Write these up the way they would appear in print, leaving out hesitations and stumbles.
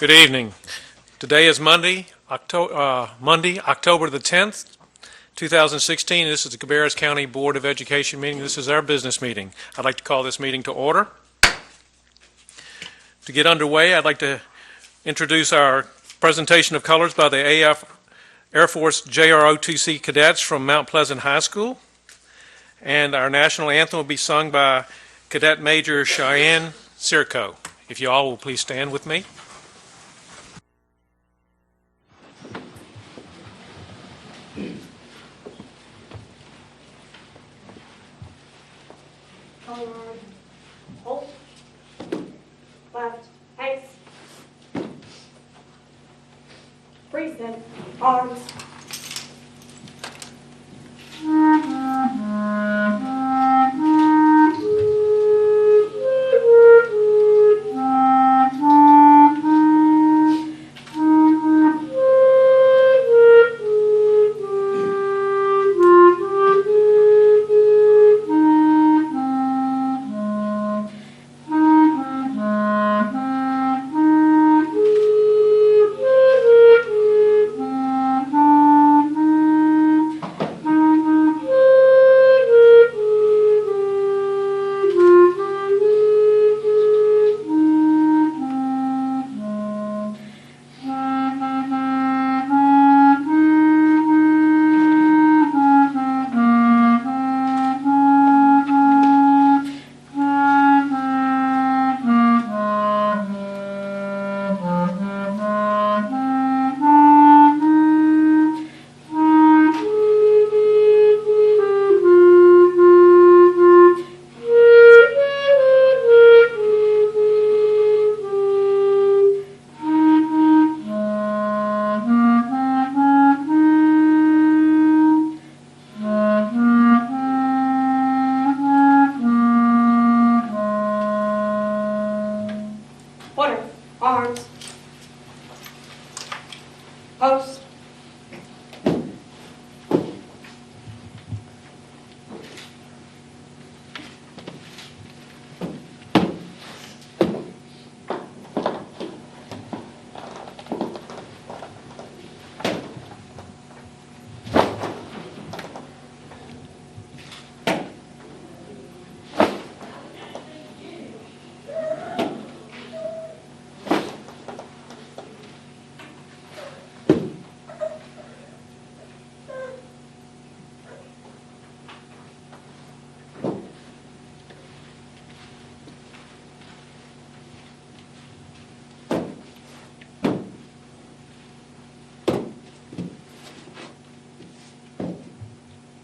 Good evening. Today is Monday, October the 10th, 2016. This is the Cabarrus County Board of Education meeting. This is our business meeting. I'd like to call this meeting to order. To get underway, I'd like to introduce our presentation of colors by the Air Force JROTC cadets from Mount Pleasant High School. And our national anthem will be sung by Cadet Major Cheyenne Circo. If you all will please stand with me. Forward, hold, left, pace, freeze them, arms. Arms, post,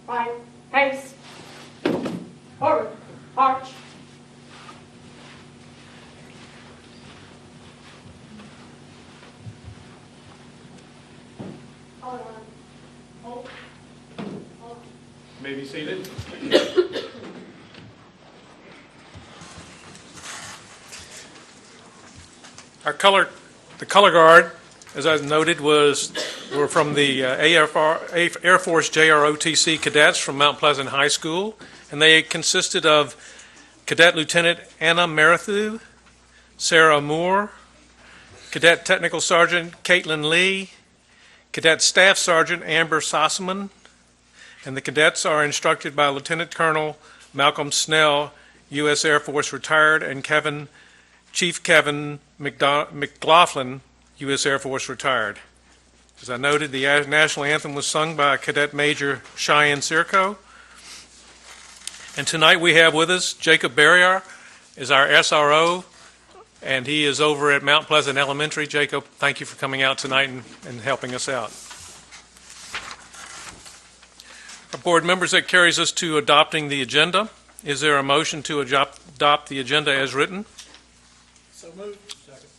right, pace, forward, march. Hold on, hold. May be seated. The color guard, as I noted, were from the Air Force JROTC cadets from Mount Pleasant High School, and they consisted of Cadet Lieutenant Anna Marathu, Sarah Moore, Cadet Technical Sergeant Caitlin Lee, Cadet Staff Sergeant Amber Sossaman, and the cadets are instructed by Lieutenant Colonel Malcolm Snell, U.S. Air Force retired, and Chief Kevin McLaughlin, U.S. Air Force retired. As I noted, the national anthem was sung by Cadet Major Cheyenne Circo. And tonight we have with us Jacob Barrier is our SRO, and he is over at Mount Pleasant Elementary. Jacob, thank you for coming out tonight and helping us out. Our board members, that carries us to adopting the agenda. Is there a motion to adopt the agenda as written? So moved. Second.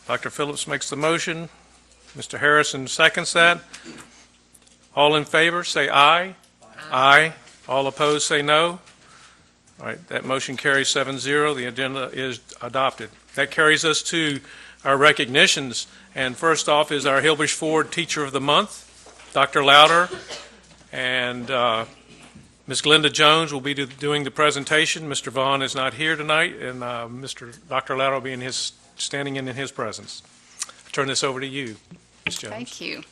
Dr. Phillips makes the motion. Mr. Harrison seconds that. All in favor, say aye. Aye. All opposed, say no. All right, that motion carries 7-0. The agenda is adopted. That carries us to our recognitions. And first off is our Hilbish Ford Teacher of the Month, Dr. Louder, and Ms. Glenda Jones will be doing the presentation. Mr. Vaughn is not here tonight, and Dr. Louder will be standing in his presence. turn this over to you, Ms. Jones. Thank you.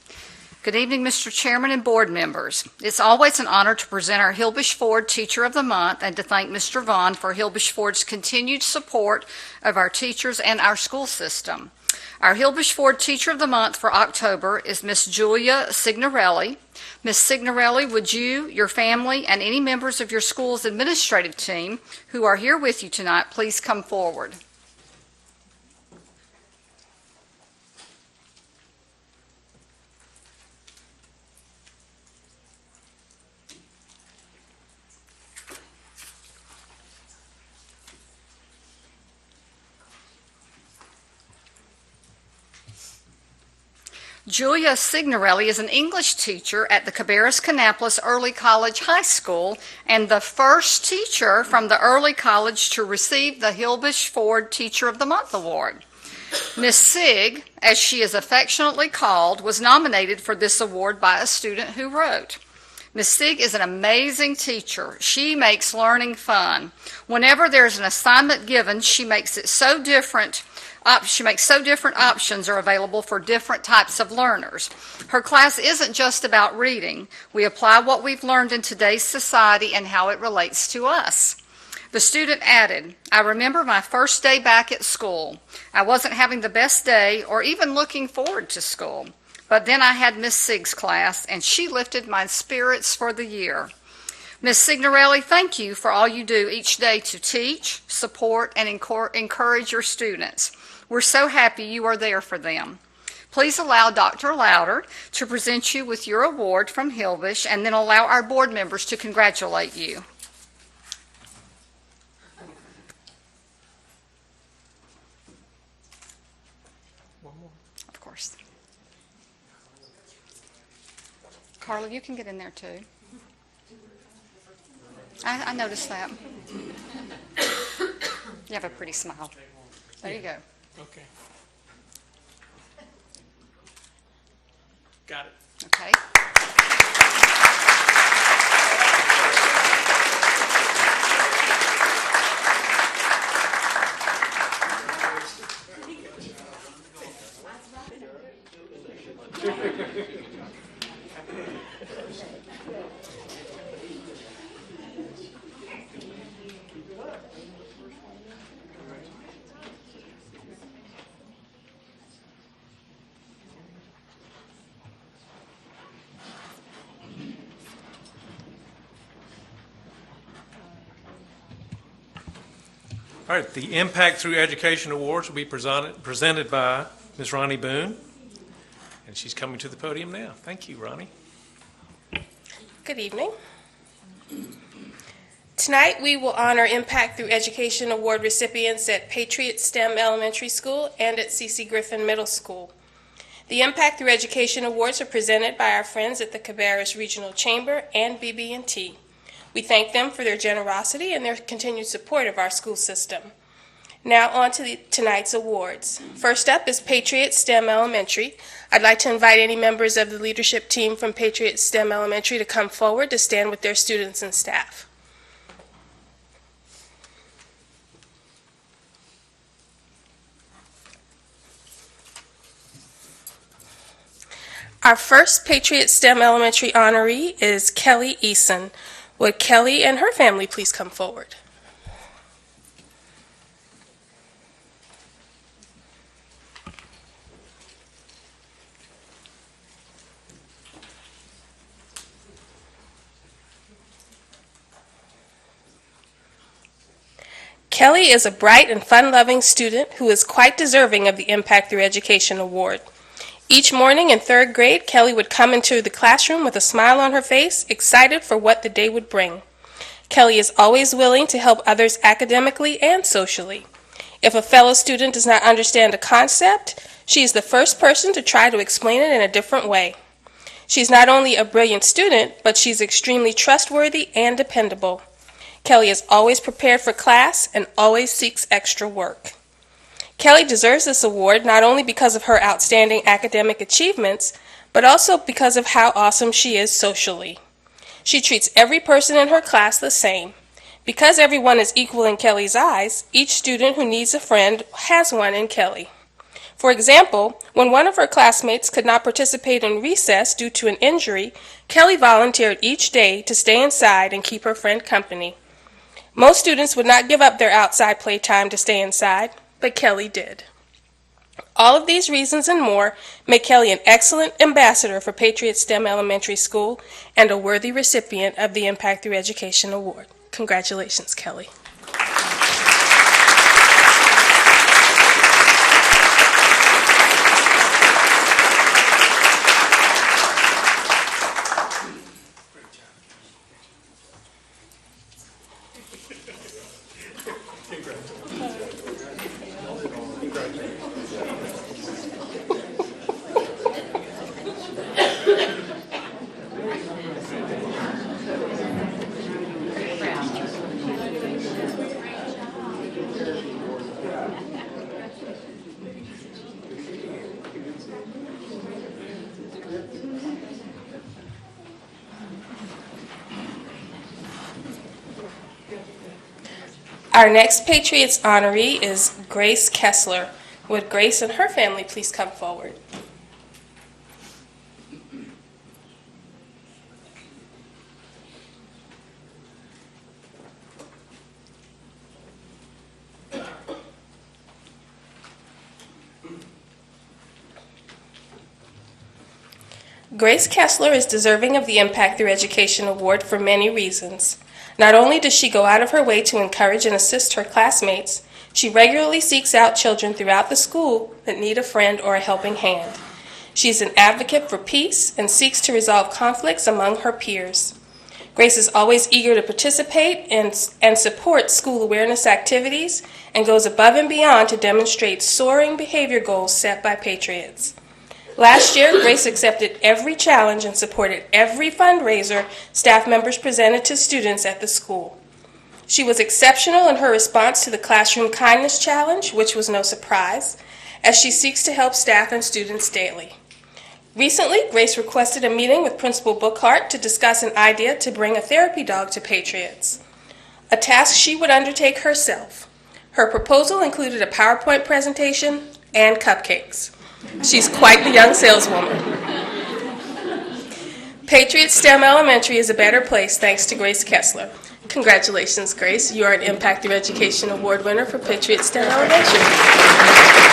Good evening, Mr. Chairman and board members. It's always an honor to present our Hilbish Ford Teacher of the Month and to thank Mr. Vaughn for Hilbish Ford's continued support of our teachers and our school system. Our Hilbish Ford Teacher of the Month for October is Miss Julia Signorelli. Miss Signorelli, would you, your family, and any members of your school's administrative team who are here with you tonight, please come forward. Julia Signorelli is an English teacher at the Cabarrus Kannapolis Early College High School and the first teacher from the early college to receive the Hilbish Ford Teacher of the Month Award. Miss Sig, as she is affectionately called, was nominated for this award by a student who wrote, Miss Sig is an amazing teacher. She makes learning fun. Whenever there's an assignment given, she makes different options are available for different types of learners. Her class isn't just about reading. We apply what we've learned in today's society and how it relates to us. The student added, I remember my first day back at school. I wasn't having the best day or even looking forward to school. But then I had Miss Sig's class, and she lifted my spirits for the year. Miss Signorelli, thank you for all you do each day to teach, support, and encourage your students. We're so happy you are there for them. Please allow Dr. Louder to present you with your award from Hilbish, and then allow our board members to congratulate you. Of course. Carla, you can get in there too. I noticed that. You have a pretty smile. There you go. Okay. Got it. Okay. All right, the Impact Through Education Awards will be presented by Ms. Ronnie Boone, and she's coming to the podium now. Thank you, Ronnie. Good evening. Tonight we will honor Impact Through Education Award recipients at Patriot STEM Elementary School and at CC Griffin Middle School. The Impact Through Education Awards are presented by our friends at the Cabarrus Regional Chamber and BB&T. We thank them for their generosity and their continued support of our school system. Now on to tonight's awards. First up is Patriot STEM Elementary. I'd like to invite any members of the leadership team from Patriot STEM Elementary to come forward to stand with their students and staff. Our first Patriot STEM Elementary honoree is Kelly Eason. Would Kelly and her family please come forward? Kelly is a bright and fun-loving student who is quite deserving of the Impact Through Education Award. Each morning in third grade, Kelly would come into the classroom with a smile on her face, excited for what the day would bring. Kelly is always willing to help others academically and socially. If a fellow student does not understand a concept, she is the first person to try to explain it in a different way. She's not only a brilliant student, but she's extremely trustworthy and dependable. Kelly is always prepared for class and always seeks extra work. Kelly deserves this award not only because of her outstanding academic achievements, but also because of how awesome she is socially. She treats every person in her class the same. Because everyone is equal in Kelly's eyes, each student who needs a friend has one in Kelly. For example, when one of her classmates could not participate in recess due to an injury, Kelly volunteered each day to stay inside and keep her friend company. Most students would not give up their outside playtime to stay inside, but Kelly did. All of these reasons and more make Kelly an excellent ambassador for Patriot STEM Elementary School and a worthy recipient of the Impact Through Education Award. Congratulations, Kelly. Our next Patriots honoree is Grace Kessler. Would Grace and her family please come forward? Grace Kessler is deserving of the Impact Through Education Award for many reasons. Not only does she go out of her way to encourage and assist her classmates, she regularly seeks out children throughout the school that need a friend or a helping hand. She's an advocate for peace and seeks to resolve conflicts among her peers. Grace is always eager to participate and support school awareness activities and goes above and beyond to demonstrate soaring behavior goals set by Patriots. Last year, Grace accepted every challenge and supported every fundraiser staff members presented to students at the school. She was exceptional in her response to the Classroom Kindness Challenge, which was no surprise, as she seeks to help staff and students daily. Recently, Grace requested a meeting with Principal Bookhart to discuss an idea to bring a therapy dog to Patriots, a task she would undertake herself. Her proposal included a PowerPoint presentation and cupcakes. She's quite the young saleswoman. Patriot STEM Elementary is a better place thanks to Grace Kessler. Congratulations, Grace. You are an Impact Through Education Award winner for Patriot STEM Elementary.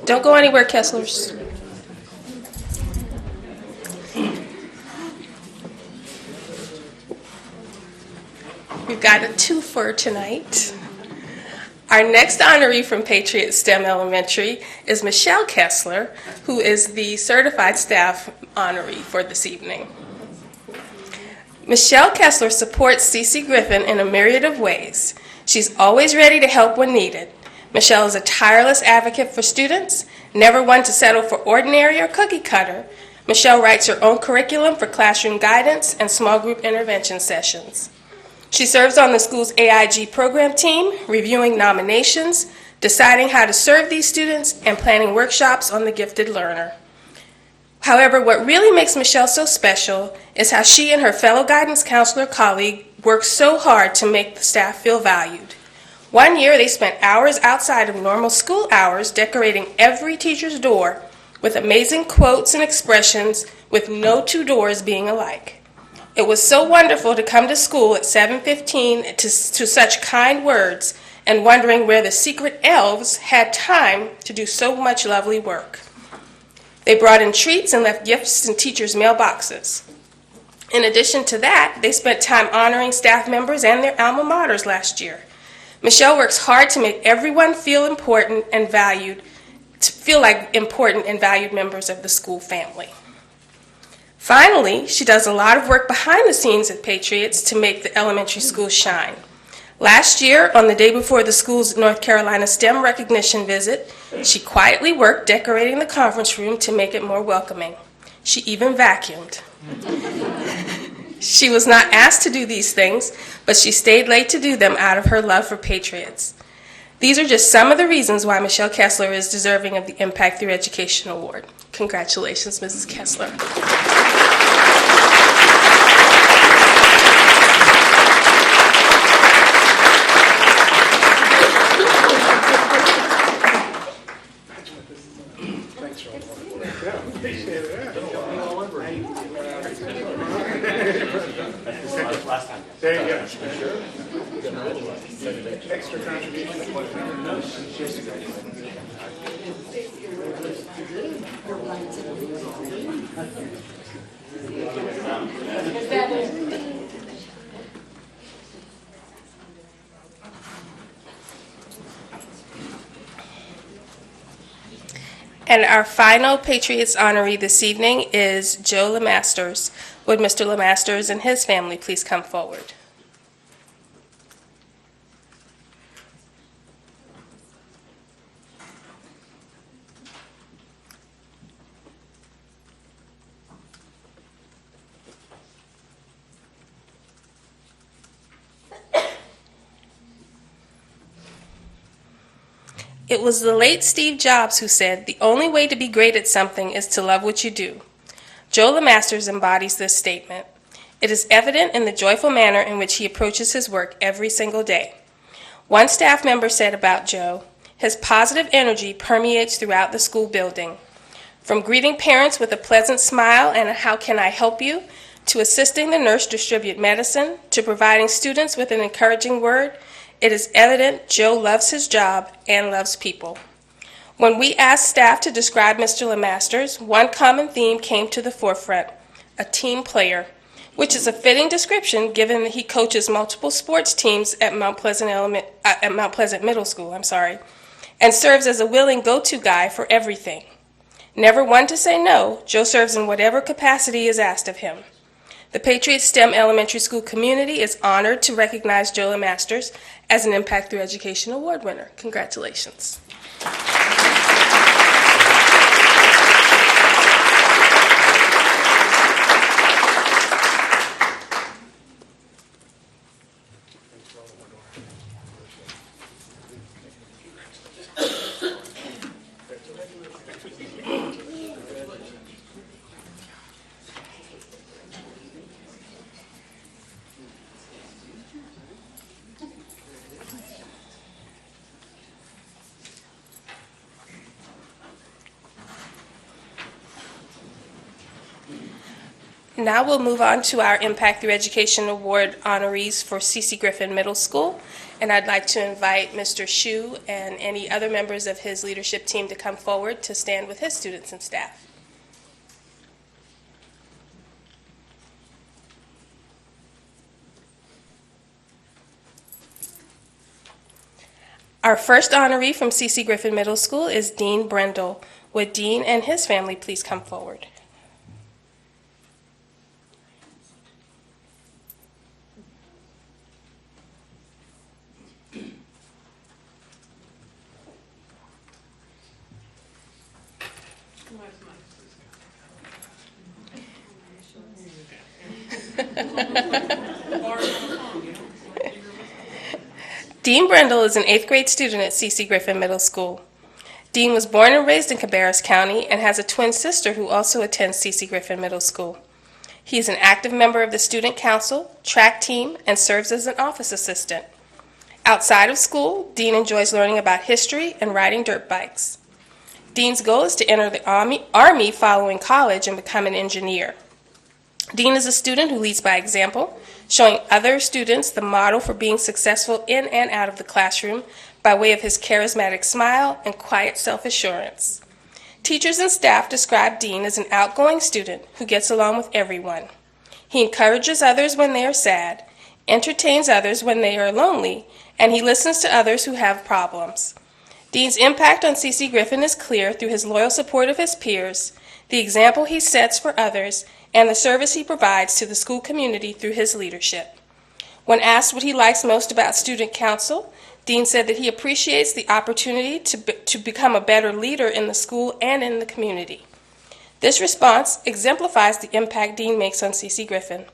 Don't go anywhere, Kesslers. We've got a twofer tonight. Our next honoree from Patriot STEM Elementary is Michelle Kessler, who is the certified staff honoree for this evening. Michelle Kessler supports CC Griffin in a myriad of ways. She's always ready to help when needed. Michelle is a tireless advocate for students, never one to settle for ordinary or cookie cutter. Michelle writes her own curriculum for classroom guidance and small group intervention sessions. She serves on the school's AIG program team, reviewing nominations, deciding how to serve these students, and planning workshops on the gifted learner. However, what really makes Michelle so special is how she and her fellow guidance counselor colleague work so hard to make the staff feel valued. One year, they spent hours outside of normal school hours decorating every teacher's door with amazing quotes and expressions with no two doors being alike. It was so wonderful to come to school at 7:15 to such kind words and wondering where the secret elves had time to do so much lovely work. They brought in treats and left gifts in teachers' mailboxes. In addition to that, they spent time honoring staff members and their alma maters last year. Michelle works hard to make everyone feel important and valued, to feel like important and valued members of the school family. Finally, she does a lot of work behind the scenes at Patriots to make the elementary school shine. Last year, on the day before the school's North Carolina STEM recognition visit, she quietly worked decorating the conference room to make it more welcoming. She even vacuumed. She was not asked to do these things, but she stayed late to do them out of her love for Patriots. These are just some of the reasons why Michelle Kessler is deserving of the Impact Through Education Award. Congratulations, Mrs. Kessler. There you go. Extra contribution. And our final Patriots honoree this evening is Joe Lemasters. Would Mr. Lemasters and his family please come forward? It was the late Steve Jobs who said, "The only way to be great at something is to love what you do." Joe Lemasters embodies this statement. It is evident in the joyful manner in which he approaches his work every single day. One staff member said about Joe, "His positive energy permeates throughout the school building. From greeting parents with a pleasant smile and a 'how can I help you,' to assisting the nurse distribute medicine, to providing students with an encouraging word, it is evident Joe loves his job and loves people." When we asked staff to describe Mr. Lemasters, one common theme came to the forefront: a team player, which is a fitting description given that he coaches multiple sports teams at Mount Pleasant Middle School, and serves as a willing go-to guy for everything. Never one to say no, Joe serves in whatever capacity is asked of him. The Patriots STEM Elementary School community is honored to recognize Joe Lemasters as an Impact Through Education Award winner. Congratulations. Now we'll move on to our Impact Through Education Award honorees for C.C. Griffin Middle School. And I'd like to invite Mr. Shu and any other members of his leadership team to come forward to stand with his students and staff. Our first honoree from C.C. Griffin Middle School is Dean Brendel. Would Dean and his family please come forward? Dean Brendel is an 8th grade student at C.C. Griffin Middle School. Dean was born and raised in Cabarrus County and has a twin sister who also attends C.C. Griffin Middle School. He is an active member of the student council, track team, and serves as an office assistant. Outside of school, Dean enjoys learning about history and riding dirt bikes. Dean's goal is to enter the Army following college and become an engineer. Dean is a student who leads by example, showing other students the model for being successful in and out of the classroom by way of his charismatic smile and quiet self-assurance. Teachers and staff describe Dean as an outgoing student who gets along with everyone. He encourages others when they are sad, entertains others when they are lonely, and he listens to others who have problems. Dean's impact on C.C. Griffin is clear through his loyal support of his peers, the example he sets for others, and the service he provides to the school community through his leadership. When asked what he likes most about student council, Dean said that he appreciates the opportunity to become a better leader in the school and in the community. This response exemplifies the impact Dean makes on C.C. Griffin,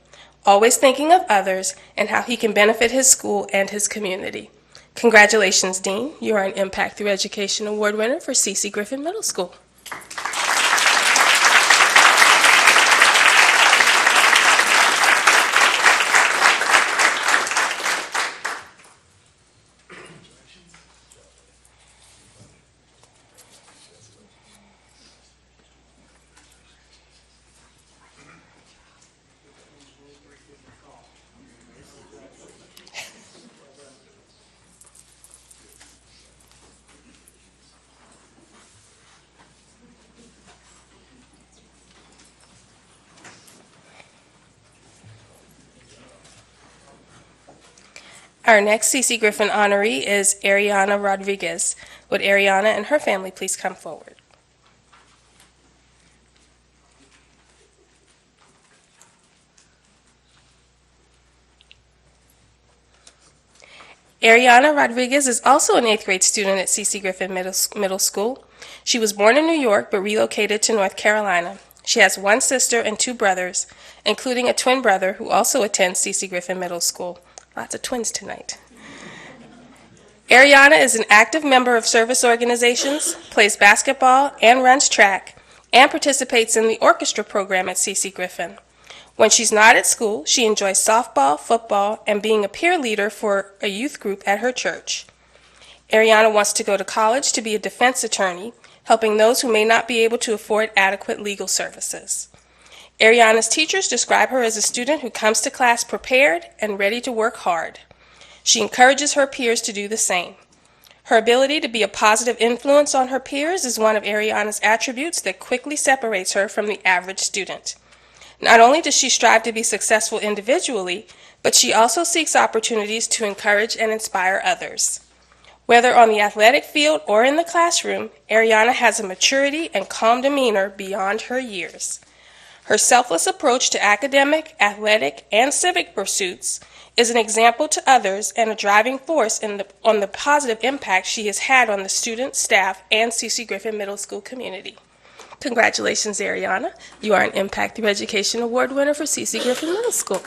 always thinking of others and how he can benefit his school and his community. Congratulations, Dean. You are an Impact Through Education Award winner for C.C. Griffin Middle School. Our next C.C. Griffin honoree is Ariana Rodriguez. Would Ariana and her family please come forward? Ariana Rodriguez is also an 8th grade student at C.C. Griffin Middle School. She was born in New York but relocated to North Carolina. She has one sister and 2 brothers, including a twin brother who also attends C.C. Griffin Middle School. Lots of twins tonight. Ariana is an active member of service organizations, plays basketball and runs track, and participates in the orchestra program at C.C. Griffin. When she's not at school, she enjoys softball, football, and being a peer leader for a youth group at her church. Ariana wants to go to college to be a defense attorney, helping those who may not be able to afford adequate legal services. Ariana's teachers describe her as a student who comes to class prepared and ready to work hard. She encourages her peers to do the same. Her ability to be a positive influence on her peers is one of Ariana's attributes that quickly separates her from the average student. Not only does she strive to be successful individually, but she also seeks opportunities to encourage and inspire others. Whether on the athletic field or in the classroom, Ariana has a maturity and calm demeanor beyond her years. Her selfless approach to academic, athletic, and civic pursuits is an example to others and a driving force on the positive impact she has had on the students, staff, and C.C. Griffin Middle School community. Congratulations, Ariana. You are an Impact Through Education Award winner for C.C. Griffin Middle School.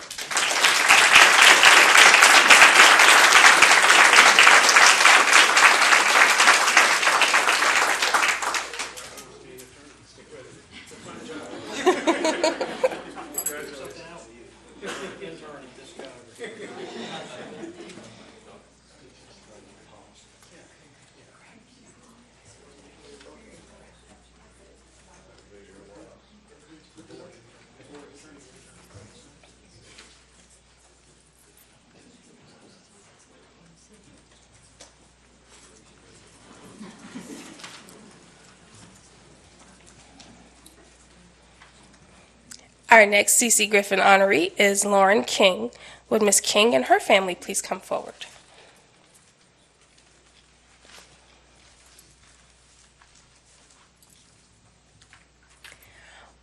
Our next C.C. Griffin honoree is Lauren King. Would Ms. King and her family please come forward?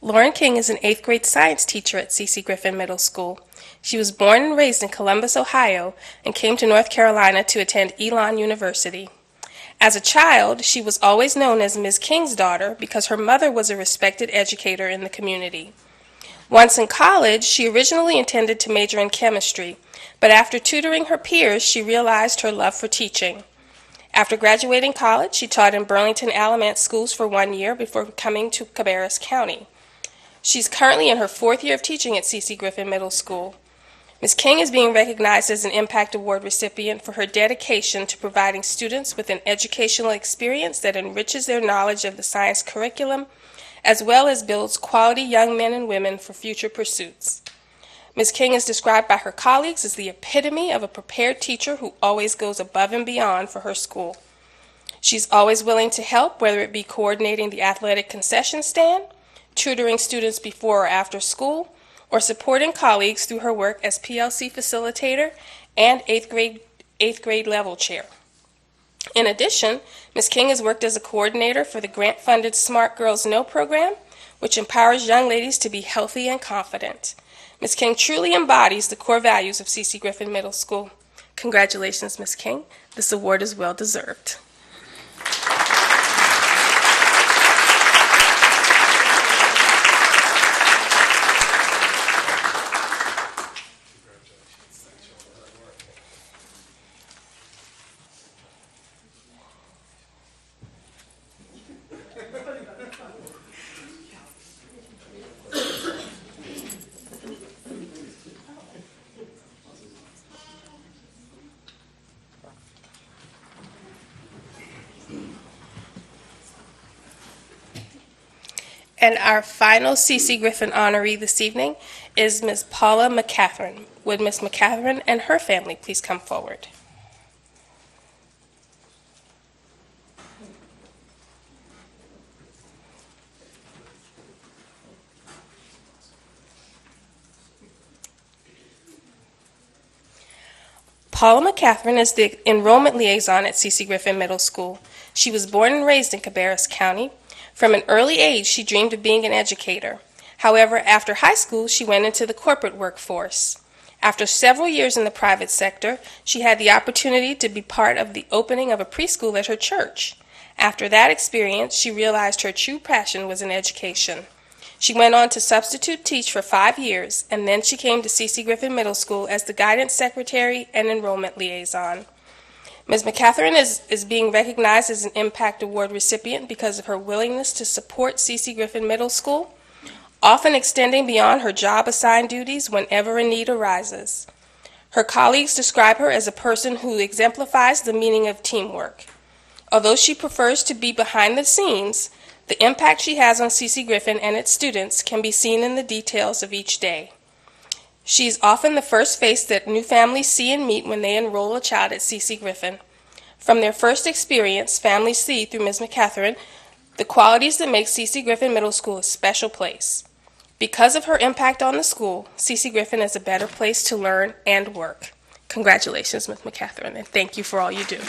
Lauren King is an 8th grade science teacher at C.C. Griffin Middle School. She was born and raised in Columbus, Ohio, and came to North Carolina to attend Elon University. As a child, she was always known as Ms. King's daughter because her mother was a respected educator in the community. Once in college, she originally intended to major in chemistry, but after tutoring her peers, she realized her love for teaching. After graduating college, she taught in Burlington Alamance schools for 1 year before coming to Cabarrus County. She's currently in her 4th year of teaching at C.C. Griffin Middle School. Ms. King is being recognized as an Impact Award recipient for her dedication to providing students with an educational experience that enriches their knowledge of the science curriculum, as well as builds quality young men and women for future pursuits. Ms. King is described by her colleagues as the epitome of a prepared teacher who always goes above and beyond for her school. She's always willing to help, whether it be coordinating the athletic concession stand, tutoring students before or after school, or supporting colleagues through her work as PLC facilitator and 8th grade level chair. In addition, Ms. King has worked as a coordinator for the grant-funded Smart Girls Know program, which empowers young ladies to be healthy and confident. Ms. King truly embodies the core values of C.C. Griffin Middle School. Congratulations, Ms. King. This award is well deserved. And our final C.C. Griffin honoree this evening is Ms. Paula McCatherine. Would Ms. McCatherine and her family please come forward? Paula McCatherine is the enrollment liaison at C.C. Griffin Middle School. She was born and raised in Cabarrus County. From an early age, she dreamed of being an educator. However, after high school, she went into the corporate workforce. After several years in the private sector, she had the opportunity to be part of the opening of a preschool at her church. After that experience, she realized her true passion was in education. She went on to substitute teach for 5 years, and then she came to C.C. Griffin Middle School as the guidance secretary and enrollment liaison. Ms. McCatherine is being recognized as an Impact Award recipient because of her willingness to support C.C. Griffin Middle School, often extending beyond her job-assigned duties whenever a need arises. Her colleagues describe her as a person who exemplifies the meaning of teamwork. Although she prefers to be behind the scenes, the impact she has on C.C. Griffin and its students can be seen in the details of each day. She is often the first face that new families see and meet when they enroll a child at C.C. Griffin. From their first experience, families see through Ms. McCatherine the qualities that make C.C. Griffin Middle School a special place. Because of her impact on the school, C.C. Griffin is a better place to learn and work. Congratulations, Ms. McCatherine, and thank you for all you do.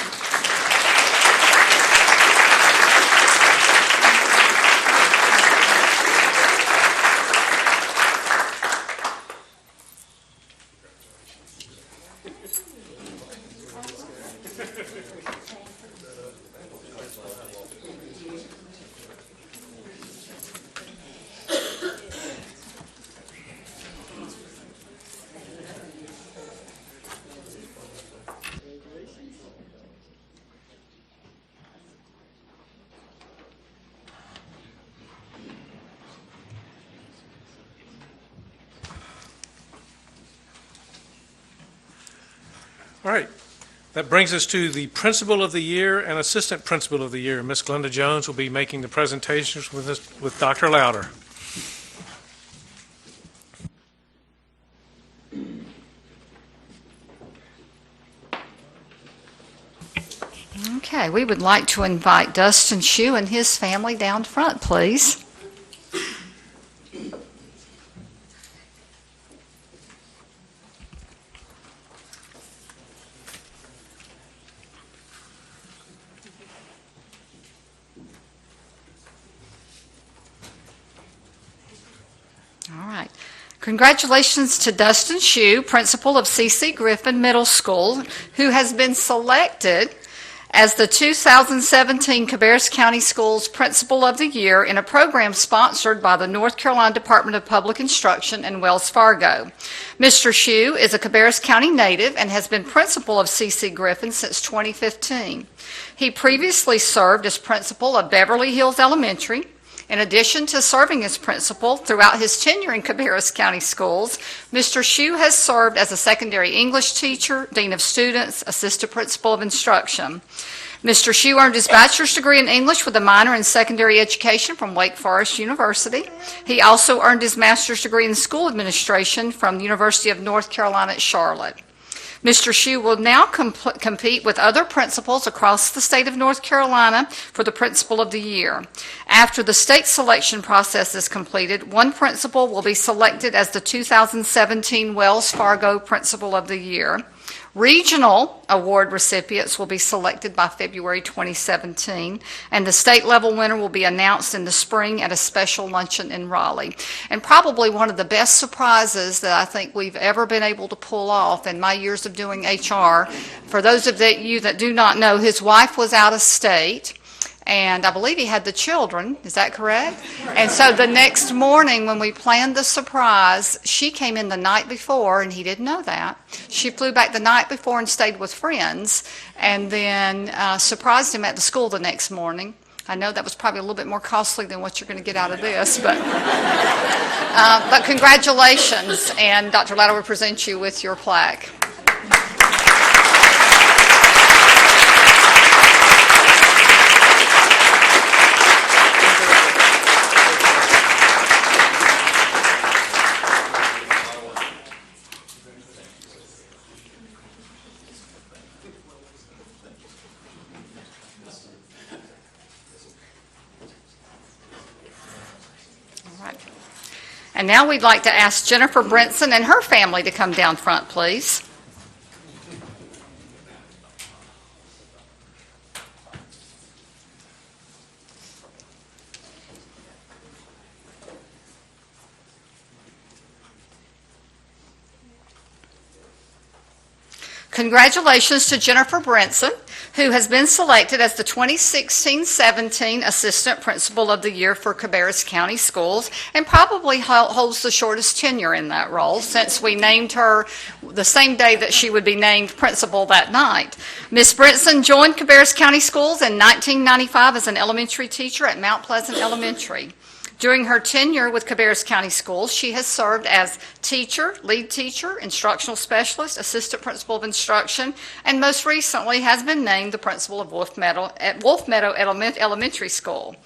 All right. That brings us to the Principal of the Year and Assistant Principal of the Year. Ms. Glenda Jones will be making the presentations with Dr. Louder. Okay, we would like to invite Dustin Shue and his family down front, please. All right. Congratulations to Dustin Shue, principal of C.C. Griffin Middle School, who has been selected as the 2017 Cabarrus County Schools Principal of the Year in a program sponsored by the North Carolina Department of Public Instruction and Wells Fargo. Mr. Shue is a Cabarrus County native and has been principal of C.C. Griffin since 2015. He previously served as principal of Beverly Hills Elementary. In addition to serving as principal throughout his tenure in Cabarrus County Schools, Mr. Shue has served as a secondary English teacher, dean of students, assistant principal of instruction. Mr. Shue earned his bachelor's degree in English with a minor in secondary education from Wake Forest University. He also earned his master's degree in school administration from the University of North Carolina at Charlotte. Mr. Shue will now compete with other principals across the state of North Carolina for the Principal of the Year. After the state selection process is completed, one principal will be selected as the 2017 Wells Fargo Principal of the Year. Regional award recipients will be selected by February 2017, and the state level winner will be announced in the spring at a special luncheon in Raleigh. And probably one of the best surprises that I think we've ever been able to pull off in my years of doing HR, for those of you that do not know, his wife was out of state, and I believe he had the children. Is that correct? And so the next morning when we planned the surprise, she came in the night before, and he didn't know that. She flew back the night before and stayed with friends, and then surprised him at the school the next morning. I know that was probably a little bit more costly than what you're going to get out of this, but congratulations, and Dr. Lauder will present you with your plaque. And now we'd like to ask Jennifer Brinson and her family to come down front, please. Congratulations to Jennifer Brinson, who has been selected as the 2016-17 Assistant Principal of the Year for Cabarrus County Schools, and probably holds the shortest tenure in that role, since we named her the same day that she would be named principal that night. Ms. Brinson joined Cabarrus County Schools in 1995 as an elementary teacher at Mount Pleasant Elementary. During her tenure with Cabarrus County Schools, she has served as teacher, lead teacher, instructional specialist, assistant principal of instruction, and most recently has been named the principal of Wolf Meadow Elementary School.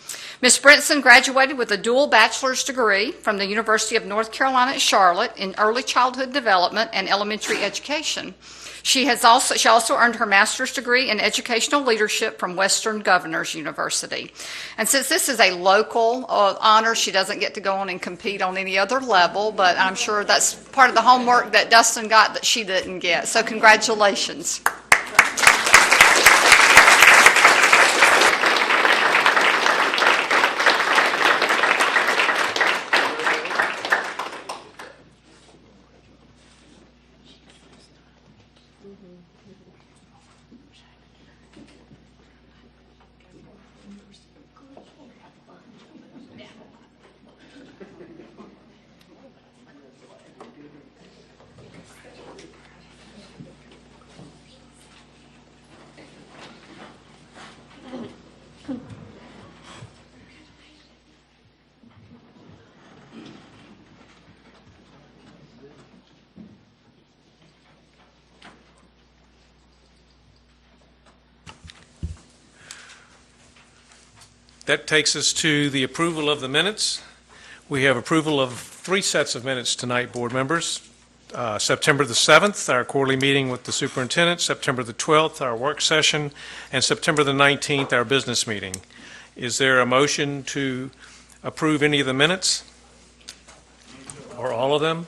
Ms. Brinson graduated with a dual bachelor's degree from the University of North Carolina at Charlotte in early childhood development and elementary education. She also earned her master's degree in educational leadership from Western Governors University. And since this is a local honor, she doesn't get to go on and compete on any other level, but I'm sure that's part of the homework that Dustin got that she didn't get. So congratulations. That takes us to the approval of the minutes. We have approval of 3 sets of minutes tonight, board members. September the 7th, our quarterly meeting with the superintendent, September the 12th, our work session, and September the 19th, our business meeting. Is there a motion to approve any of the minutes? Or all of them?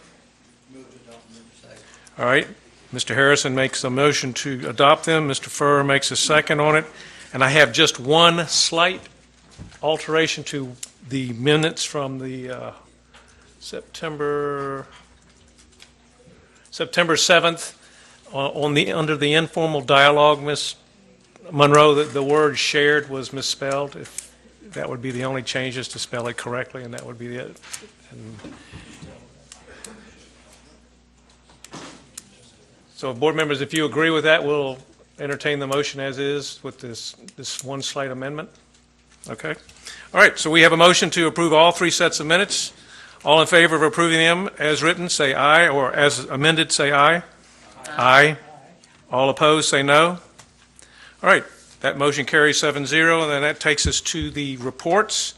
All right. Mr. Harrison makes a motion to adopt them. Mr. Furr makes a second on it. And I have just one slight alteration to the minutes from the September 7th under the informal dialogue, Ms. Monroe, that the word shared was misspelled. If that would be the only changes, to spell it correctly, and that would be it. So, board members, if you agree with that, we'll entertain the motion as is with this one slight amendment. Okay. All right. So we have a motion to approve all 3 sets of minutes. All in favor of approving them as written, say aye, or as amended, say aye. Aye. All opposed, say no. All right. That motion carries 7-0, and then that takes us to the reports.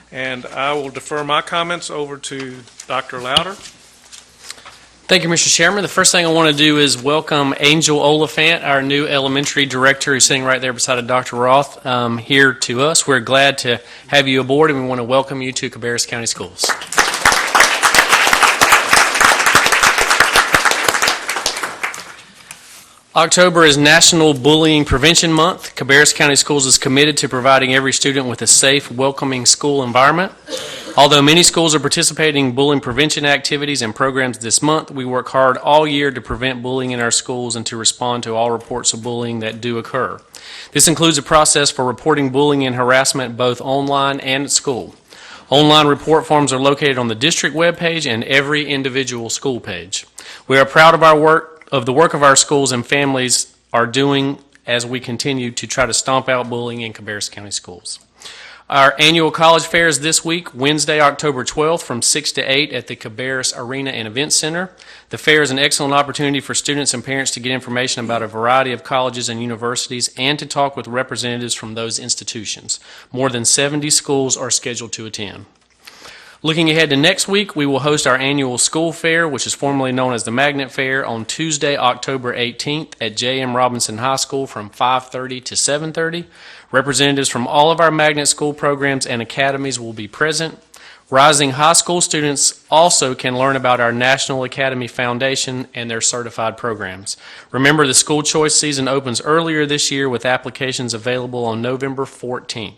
And I will defer my comments over to Dr. Lauder. Thank you, Mr. Chairman. The first thing I want to do is welcome Angel Oliphant, our new elementary director, who's sitting right there beside of Dr. Roth, here to us. We're glad to have you aboard, and we want to welcome you to Cabarrus County Schools. October is National Bullying Prevention Month. Cabarrus County Schools is committed to providing every student with a safe, welcoming school environment. Although many schools are participating in bullying prevention activities and programs this month, we work hard all year to prevent bullying in our schools and to respond to all reports of bullying that do occur. This includes a process for reporting bullying and harassment both online and at school. Online report forms are located on the district webpage and every individual school page. We are proud of the work of our schools and families are doing as we continue to try to stomp out bullying in Cabarrus County schools. Our annual college fair is this week, Wednesday, October 12th, from 6 to 8 at the Cabarrus Arena and Event Center. The fair is an excellent opportunity for students and parents to get information about a variety of colleges and universities and to talk with representatives from those institutions. More than 70 schools are scheduled to attend. Looking ahead to next week, we will host our annual school fair, which is formerly known as the Magnet Fair, on Tuesday, October 18th at J.M. Robinson High School from 5:30 to 7:30. Representatives from all of our magnet school programs and academies will be present. Rising high school students also can learn about our National Academy Foundation and their certified programs. Remember, the school choice season opens earlier this year with applications available on November 14th.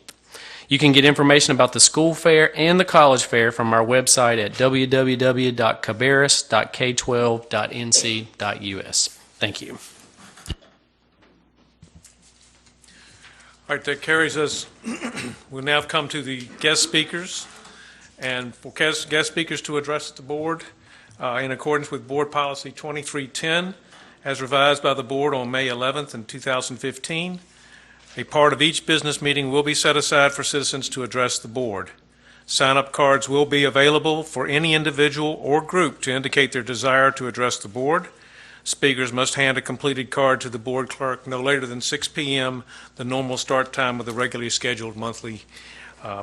You can get information about the school fair and the college fair from our website at www.cabarrus.k12.nc.us. Thank you. All right, that carries us. We'll now come to the guest speakers. And for guest speakers to address the board in accordance with Board Policy 2310, as revised by the board on May 11th in 2015, a part of each business meeting will be set aside for citizens to address the board. Sign-up cards will be available for any individual or group to indicate their desire to address the board. Speakers must hand a completed card to the board clerk no later than 6 p.m., the normal start time of the regularly scheduled monthly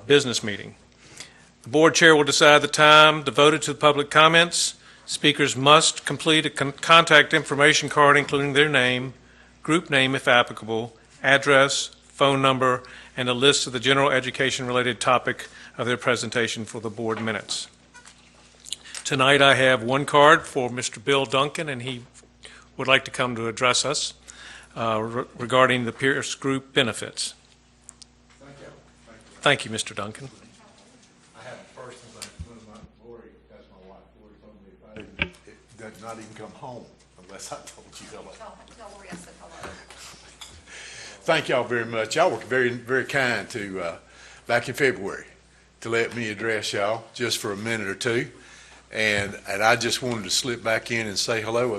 business meeting. The board chair will decide the time devoted to public comments. Speakers must complete a contact information card including their name, group name if applicable, address, phone number, and a list of the general education-related topic of their presentation for the board minutes. Tonight I have one card for Mr. Bill Duncan, and he would like to come to address us regarding the Pierce Group benefits. Thank you, Mr. Duncan. I have a personal thing. One of my Lori, that's my wife. Lori told me if I didn't, it does not even come home unless I told you hello. Don't worry, I said hello. Thank y'all very much. Y'all were very, very kind to back in February to let me address y'all just for a minute or two. And I just wanted to slip back in and say hello. I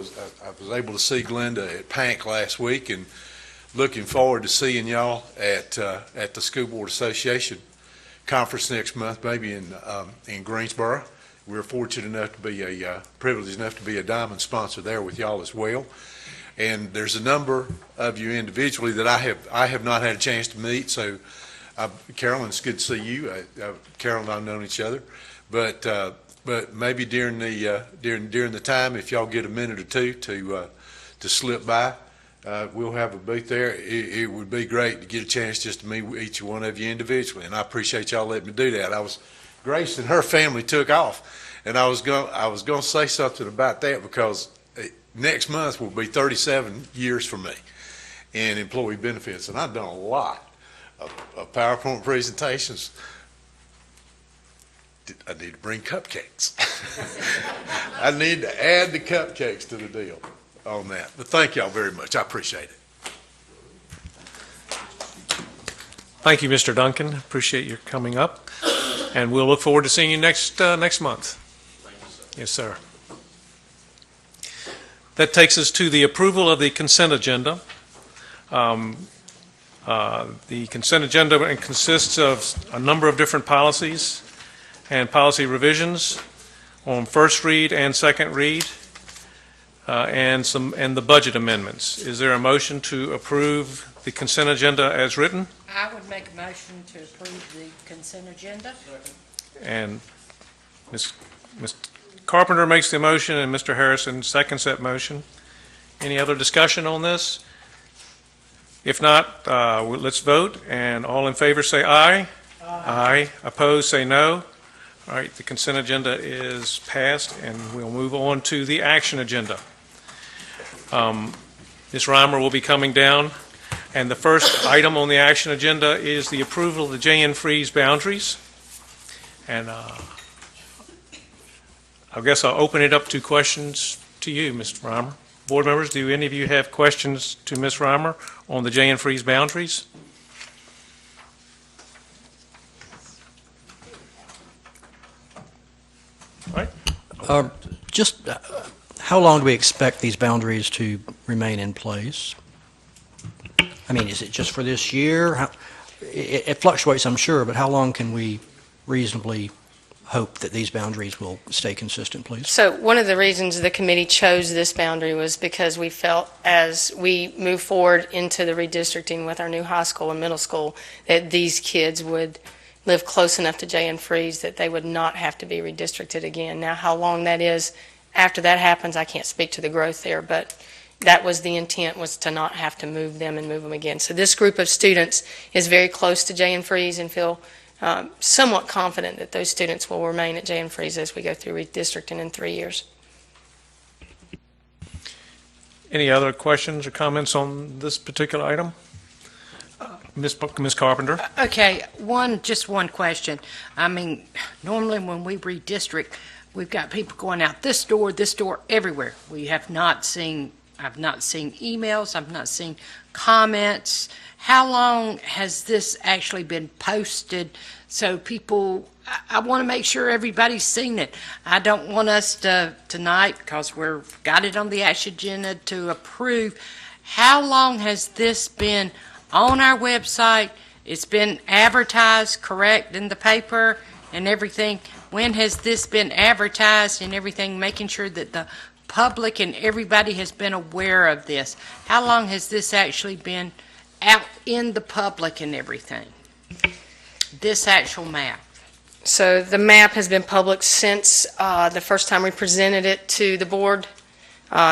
was able to see Glenda at PANC last week, and looking forward to seeing y'all at the School Board Association conference next month, maybe in Greensboro. We're fortunate enough to be privileged enough to be a diamond sponsor there with y'all as well. And there's a number of you individually that I have not had a chance to meet. So, Carolyn, it's good to see you. Carolyn and I've known each other, but maybe during the time, if y'all get a minute or two to slip by, we'll have a booth there. It would be great to get a chance just to meet each one of you individually, and I appreciate y'all letting me do that. Grace and her family took off, and I was going to say something about that because next month will be 37 years for me in employee benefits, and I've done a lot of PowerPoint presentations. I need to bring cupcakes. I need to add the cupcakes to the deal on that. But thank y'all very much. I appreciate it. Thank you, Mr. Duncan. Appreciate your coming up. And we'll look forward to seeing you next month. Thank you, sir. Yes, sir. That takes us to the approval of the consent agenda. The consent agenda consists of a number of different policies and policy revisions on first read and second read, and the budget amendments. Is there a motion to approve the consent agenda as written? I would make a motion to approve the consent agenda. And Ms. Carpenter makes the motion, and Mr. Harrison seconds that motion. Any other discussion on this? If not, let's vote. And all in favor say aye. Aye. Opposed say no. All right, the consent agenda is passed, and we'll move on to the action agenda. Ms. Ms. Rhymer will be coming down. And the first item on the action agenda is the approval of the J.N. Freeze boundaries. And I guess I'll open it up to questions to you, Mr. Rhymer. Board members, do any of you have questions to Ms. Rhymer on the J.N. Freeze boundaries? All right. Just how long do we expect these boundaries to remain in place? I mean, is it just for this year? It fluctuates, I'm sure, but how long can we reasonably hope that these boundaries will stay consistent, please? So one of the reasons the committee chose this boundary was because we felt as we move forward into the redistricting with our new high school and middle school, that these kids would live close enough to J.N. Freeze that they would not have to be redistricted again. Now, how long that is after that happens, I can't speak to the growth there, but that was the intent, was to not have to move them and move them again. So this group of students is very close to J.N. Freeze and feel somewhat confident that those students will remain at J.N. Freeze as we go through redistricting in 3 years. Any other questions or comments on this particular item? Ms. Carpenter? Okay, just one question. I mean, normally when we redistrict, we've got people going out this door, everywhere. I've not seen emails, I've not seen comments. How long has this actually been posted? So people, I want to make sure everybody's seen it. I don't want us to, tonight, because we've got it on the action agenda to approve. How long has this been on our website? It's been advertised, correct, in the paper and everything. When has this been advertised and everything, making sure that the public and everybody has been aware of this? How long has this actually been out in the public and everything? This actual map. So the map has been public since the first time we presented it to the board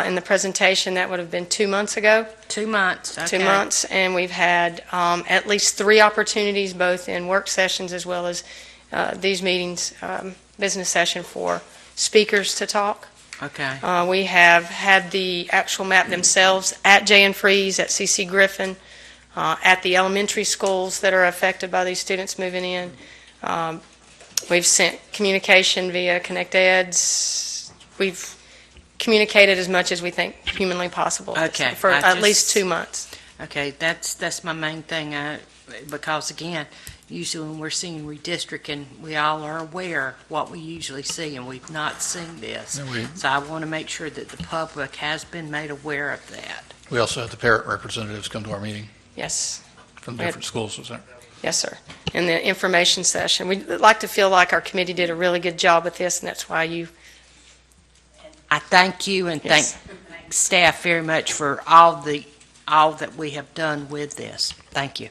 in the presentation. That would have been 2 months ago. 2 months. Okay. 2 months, and we've had at least 3 opportunities, both in work sessions as well as these meetings, business session, for speakers to talk. Okay. We have had the actual map themselves at J.N. Freeze, at C.C. Griffin, at the elementary schools that are affected by these students moving in. We've sent communication via Connect Eds. We've communicated as much as we think humanly possible. Okay. For at least 2 months. Okay, that's my main thing, because again, usually when we're seeing redistricting, we all are aware what we usually see, and we've not seen this. So I want to make sure that the public has been made aware of that. We also had the parent representatives come to our meeting Yes. from different schools, was that? Yes, sir. In the information session. We'd like to feel like our committee did a really good job with this, and that's why you... I thank you and Yes. thank staff very much for all that we have done with this. Thank you.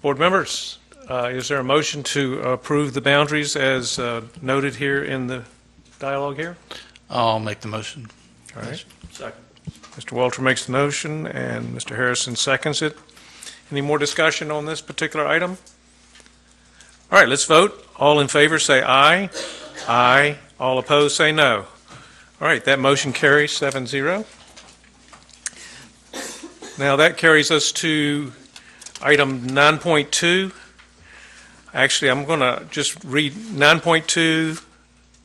Board members, is there a motion to approve the boundaries as noted here in the dialogue here? I'll make the motion. All right. Second. Mr. Walter makes the motion, and Mr. Harrison seconds it. Any more discussion on this particular item? All right, let's vote. All in favor say aye. Aye. All opposed say no. All right, that motion carries 7-0. Now that carries us to item 9.2. Actually, I'm going to just read 9.2,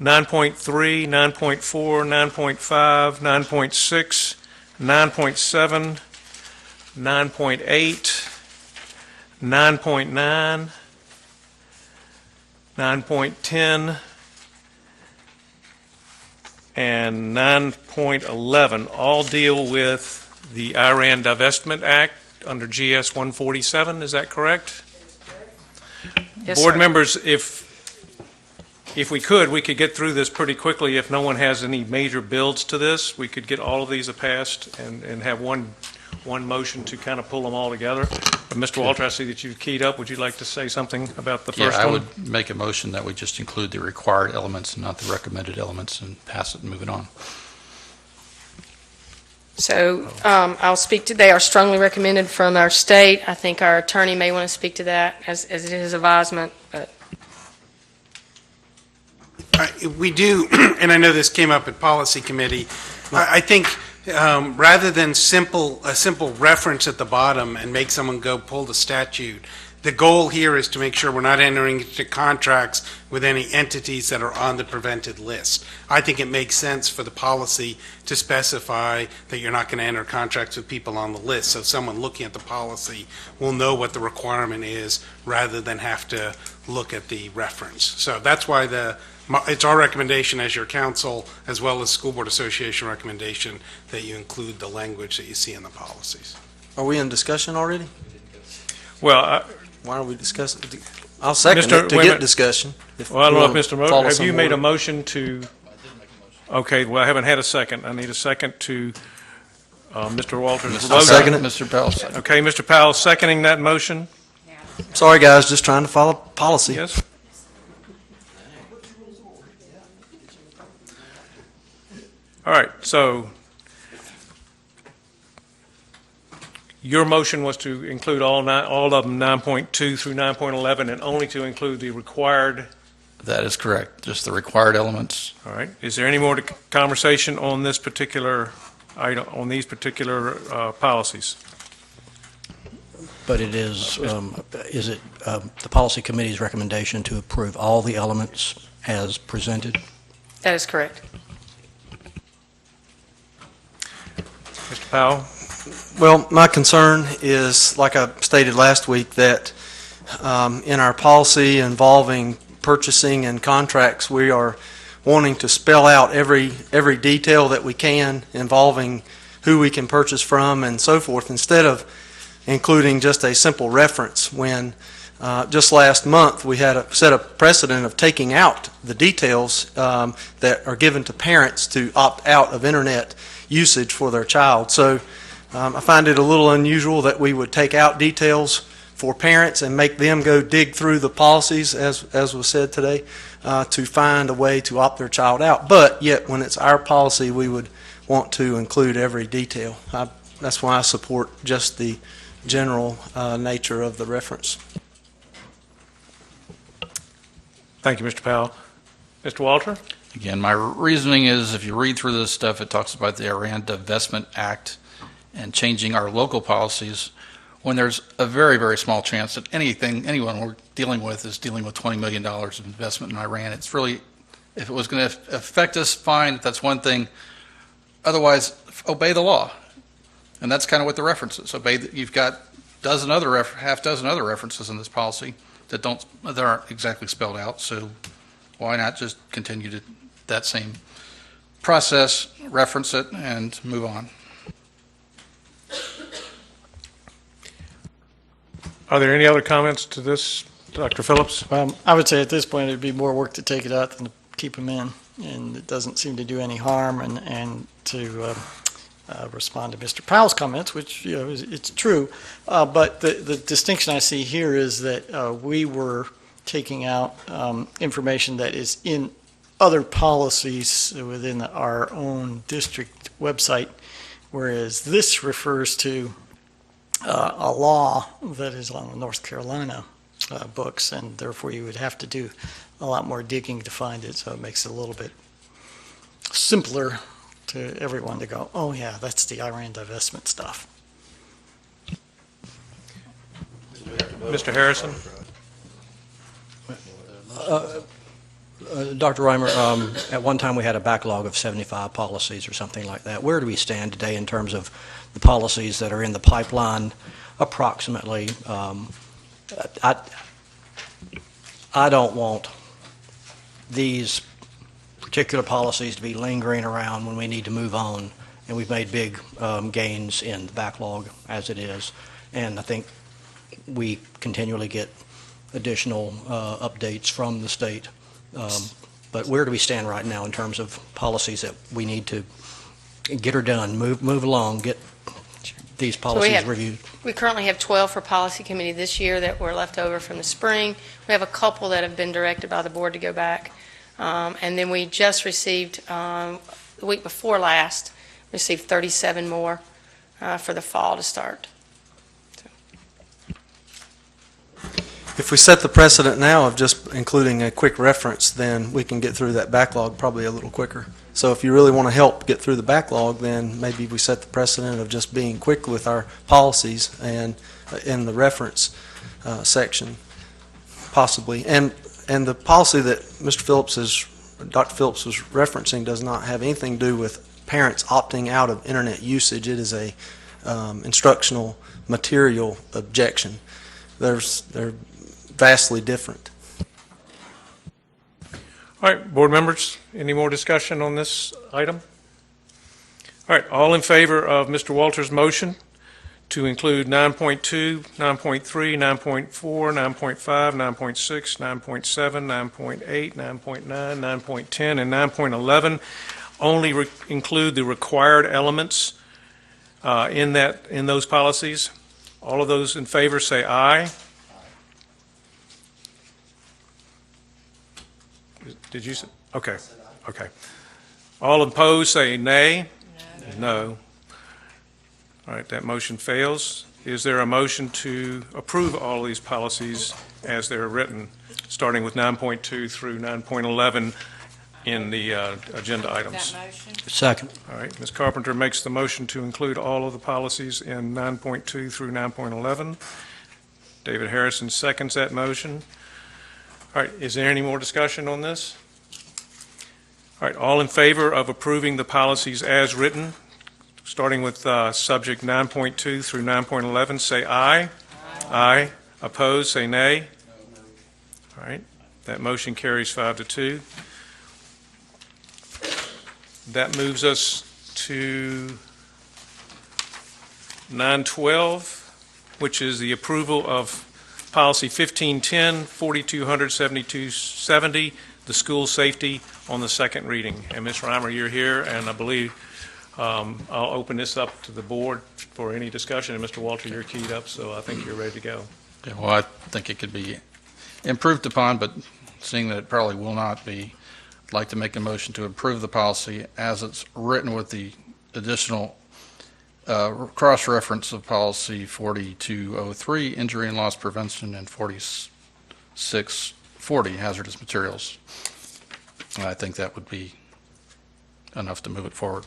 9.3, 9.4, 9.5, 9.6, 9.7, 9.8, 9.9, 9.10, and 9.11 all deal with the Iran Divestment Act under GS 147. Is that correct? Yes, Board sir. members, if we could get through this pretty quickly. If no one has any major builds to this, we could get all of these passed and have one motion to kind of pull them all together. But Mr. Walter, I see that you've keyed up. Would you like to say something about the first Yeah, I one? would make a motion that we just include the required elements and not the recommended elements and pass it and move it on. So I'll speak to, they are strongly recommended from our state. I think our attorney may want to speak to that as it is his advisement, but We do, and I know this came up at policy committee, I think rather than a simple reference at the bottom and make someone go pull the statute, the goal here is to make sure we're not entering into contracts with any entities that are on the prevented list. I think it makes sense for the policy to specify that you're not going to enter contracts with people on the list, so someone looking at the policy will know what the requirement is rather than have to look at the reference. So that's why it's our recommendation as your council, as well as School Board Association recommendation, that you include the language that you see in the policies. Are we in discussion already? Well, Why are we discussing? I'll second Mr. it to wait a get minute. discussion. well, I don't know if Mr. Follow Motor, have some you made a order. motion to? Okay, well, I haven't had a second. I need a second to Mr. Walters' I'll motion. second it. Mr. Powell, second. Okay, Mr. Powell seconding that motion. Sorry, guys, just trying to follow policy. Yes. All right, so your motion was to include all of them, 9.2 through 9.11, and only to include the required. That is correct, just the required elements. All right. Is there any more conversation on this particular item, on these particular policies? But it is it the policy committee's recommendation to approve all the elements as presented? That is correct. Mr. Powell? Well, my concern is, like I stated last week, that in our policy involving purchasing and contracts, we are wanting to spell out every detail that we can involving who we can purchase from and so forth, instead of including just a simple reference. When just last month we had set a precedent of taking out the details that are given to parents to opt out of internet usage for their child. So I find it a little unusual that we would take out details for parents and make them go dig through the policies, as was said today, to find a way to opt their child out. But yet, when it's our policy, we would want to include every detail. That's why I support just the general nature of the reference. Thank you, Mr. Powell. Mr. Walter? Again, my reasoning is, if you read through this stuff, it talks about the Iran Divestment Act and changing our local policies when there's a very, very small chance that anyone we're dealing with is dealing with $20 million of investment in Iran. It's really, if it was going to affect us, fine, that's one thing. Otherwise, obey the law. And that's kind of what the reference is. You've got half dozen other references in this policy that aren't exactly spelled out. So why not just continue to that same process, reference it, and move on? Are there any other comments to this, Dr. Phillips? I would say at this point it'd be more work to take it out than to keep them in, and it doesn't seem to do any harm. And to respond to Mr. Powell's comments, which it's true, but the distinction I see here is that we were taking out information that is in other policies within our own district website, whereas this refers to a law that is on the North Carolina books, and therefore you would have to do a lot more digging to find it, so it makes it a little bit simpler to everyone to go, oh yeah, that's the Iran divestment stuff. Mr. Harrison? Dr. Rhymer, at one time we had a backlog of 75 policies or something like that. Where do we stand today in terms of the policies that are in the pipeline approximately? I don't want these particular policies to be lingering around when we need to move on, and we've made big gains in the backlog as it is, and I think we continually get additional updates from the state. But where do we stand right now in terms of policies that we need to get her done, move along, get these policies reviewed? We currently have 12 for policy committee this year that were left over from the spring. We have a couple that have been directed by the board to go back. And then we just received, the week before last, received 37 more for the fall to start. If we set the precedent now of just including a quick reference, then we can get through that backlog probably a little quicker. So if you really want to help get through the backlog, then maybe we set the precedent of just being quick with our policies and in the reference section, possibly. And the policy that Dr. Phillips was referencing does not have anything to do with parents opting out of internet usage. It is a instructional material objection. They're vastly different. All right, board members, any more discussion on this item? All right, all in favor of Mr. Walters' motion to include 9.2, 9.3, 9.4, 9.5, 9.6, 9.7, 9.8, 9.9, 9.10, and 9.11 only include the required elements in those policies? All of those in favor say aye. Did you say? Okay. Okay. All opposed say nay. No. All right, that motion fails. Is there a motion to approve all these policies as they're written, starting with 9.2 through 9.11 in the agenda items? Second. All right, Ms. Carpenter makes the motion to include all of the policies in 9.2 through 9.11. David Harrison seconds that motion. All right, is there any more discussion on this? All right, all in favor of approving the policies as written, starting with subject 9.2 through 9.11, say aye. Aye. Opposed, say nay. All right, that motion carries 5-2. That moves us to 9.12, which is the approval of policy 1510, 4200, 7270, the school safety on the second reading. And Ms. Rhymer, you're here, and I believe I'll open this up to the board for any discussion. And Mr. Walter, you're keyed up, so I think you're ready to go. Yeah, well, I think it could be improved upon, but seeing that it probably will not be, I'd like to make a motion to approve the policy as it's written with the additional cross-reference of policy 4203, injury and loss prevention, and 4640, hazardous materials. And I think that would be enough to move it forward.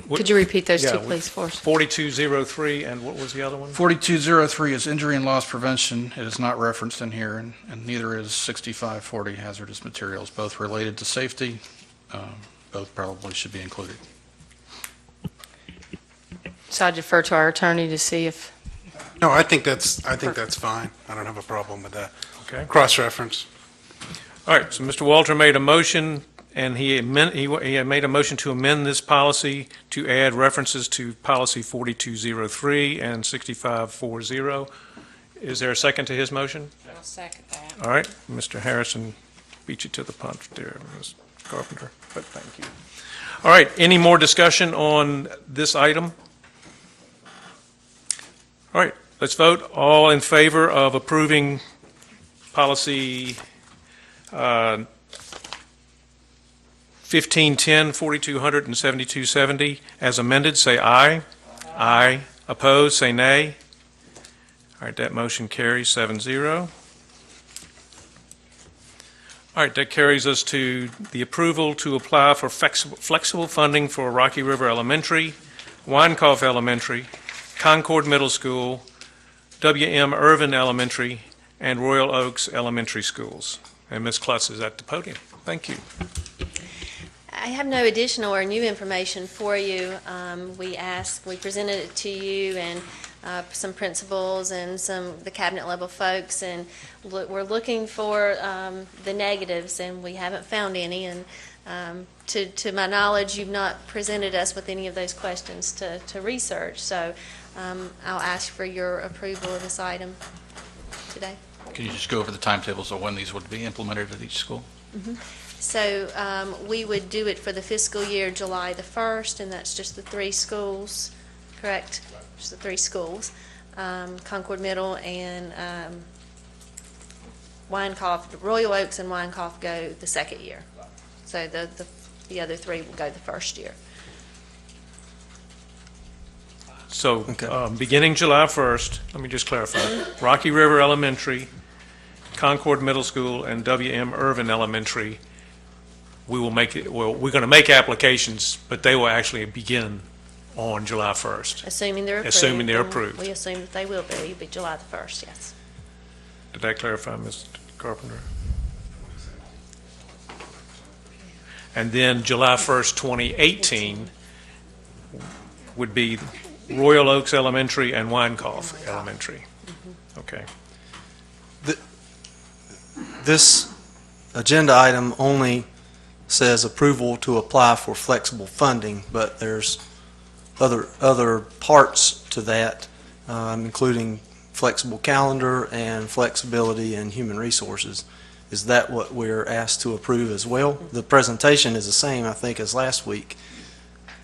Could you repeat those Yeah, two, please, for us? 4203, and what was the other one? 4203 is injury and loss prevention. It is not referenced in here, and neither is 6540, hazardous materials, both related to safety. Both probably should be included. So I defer to our attorney to see if, No, I think that's fine. I don't have a problem with that. Okay. Cross-reference. All right, so Mr. Walter made a motion, and he made a motion to amend this policy to add references to policy 4203 and 6540. Is there a second to his motion? I'll second that. All right, Mr. Harrison beat you to the punch there, Ms. Carpenter, but thank you. All right, any more discussion on this item? All right, let's vote. All in favor of approving policy 1510, 4200, and 7270 as amended, say aye. Aye. Opposed, say nay. All right, that motion carries 7-0. All right, that carries us to the approval to apply for flexible funding for Rocky River Elementary, Weinkauf Elementary, Concord Middle School, W.M. Irvin Elementary, and Royal Oaks Elementary Schools. And Ms. Klutz is at the podium. Thank you. I have no additional or new information for you. We presented it to you and some principals and the cabinet level folks, and we're looking for the negatives, and we haven't found any. And to my knowledge, you've not presented us with any of those questions to research. So I'll ask for your approval of this item today. Can you just go over the timetables of when these would be implemented at each school? Mm-hmm. So we would do it for the fiscal year July the 1st, and that's just the 3 schools, correct? Just the 3 schools, Concord Middle and Weinkauf, Royal Oaks and Weinkauf go the 2nd year. So the other 3 will go the 1st year. So, Okay. beginning July 1st, let me just clarify, Rocky River Elementary, Concord Middle School, and W.M. Irvin Elementary, we're going to make applications, but they will actually begin on July 1st. Assuming they're approved. Assuming they're and approved. We assume that they will be July the 1st, yes. Did that clarify, Mr. Carpenter? And then July 1st, 2018 would be Royal Oaks Elementary and Winecoff Elementary. Okay. This agenda item only says approval to apply for flexible funding, but there's other parts to that, including flexible calendar and flexibility in human resources. Is that what we're asked to approve as well? The presentation is the same, I think, as last week.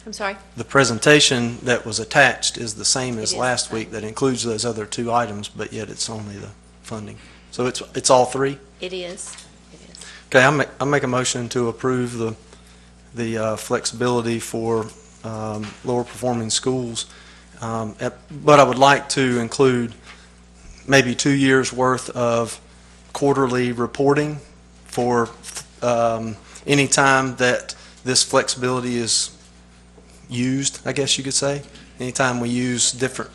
I'm sorry? The presentation that was attached is the same as It is last the same. week that includes those other two items, but yet it's only the funding. So it's all three? It is. It is. Okay, I'll make a motion to approve the flexibility for lower performing schools. But I would like to include maybe 2 years' worth of quarterly reporting for any time that this flexibility is used, I guess you could say. Anytime we use different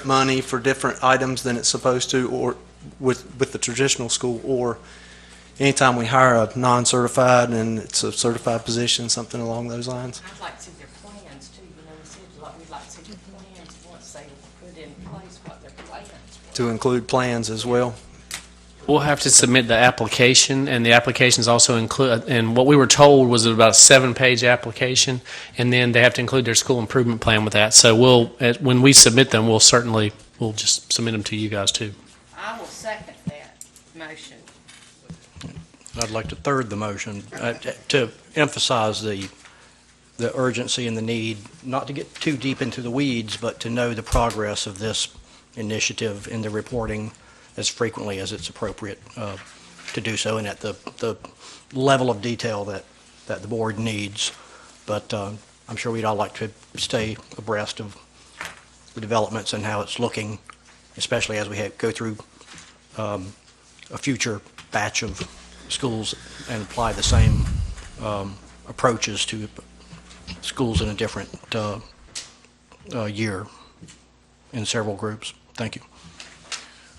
money for different items than it's supposed to, or with the traditional school, or anytime we hire a non-certified and it's a certified position, something along those lines. I'd like to see their plans too, we'd like to see their plans once they put in place what their plans were. To include plans as well. We'll have to submit the application, and the applications also include, and what we were told was about a 7-page application, and then they have to include their school improvement plan with that. So when we submit them, we'll just submit them to you guys too. I will second that motion. I'd like to third the motion to emphasize the urgency and the need, not to get too deep into the weeds, but to know the progress of this initiative in the reporting as frequently as it's appropriate to do so, and at the level of detail that the board needs. But I'm sure we'd all like to stay abreast of the developments and how it's looking, especially as we go through a future batch of schools and apply the same approaches to schools in a different year in several groups. Thank you.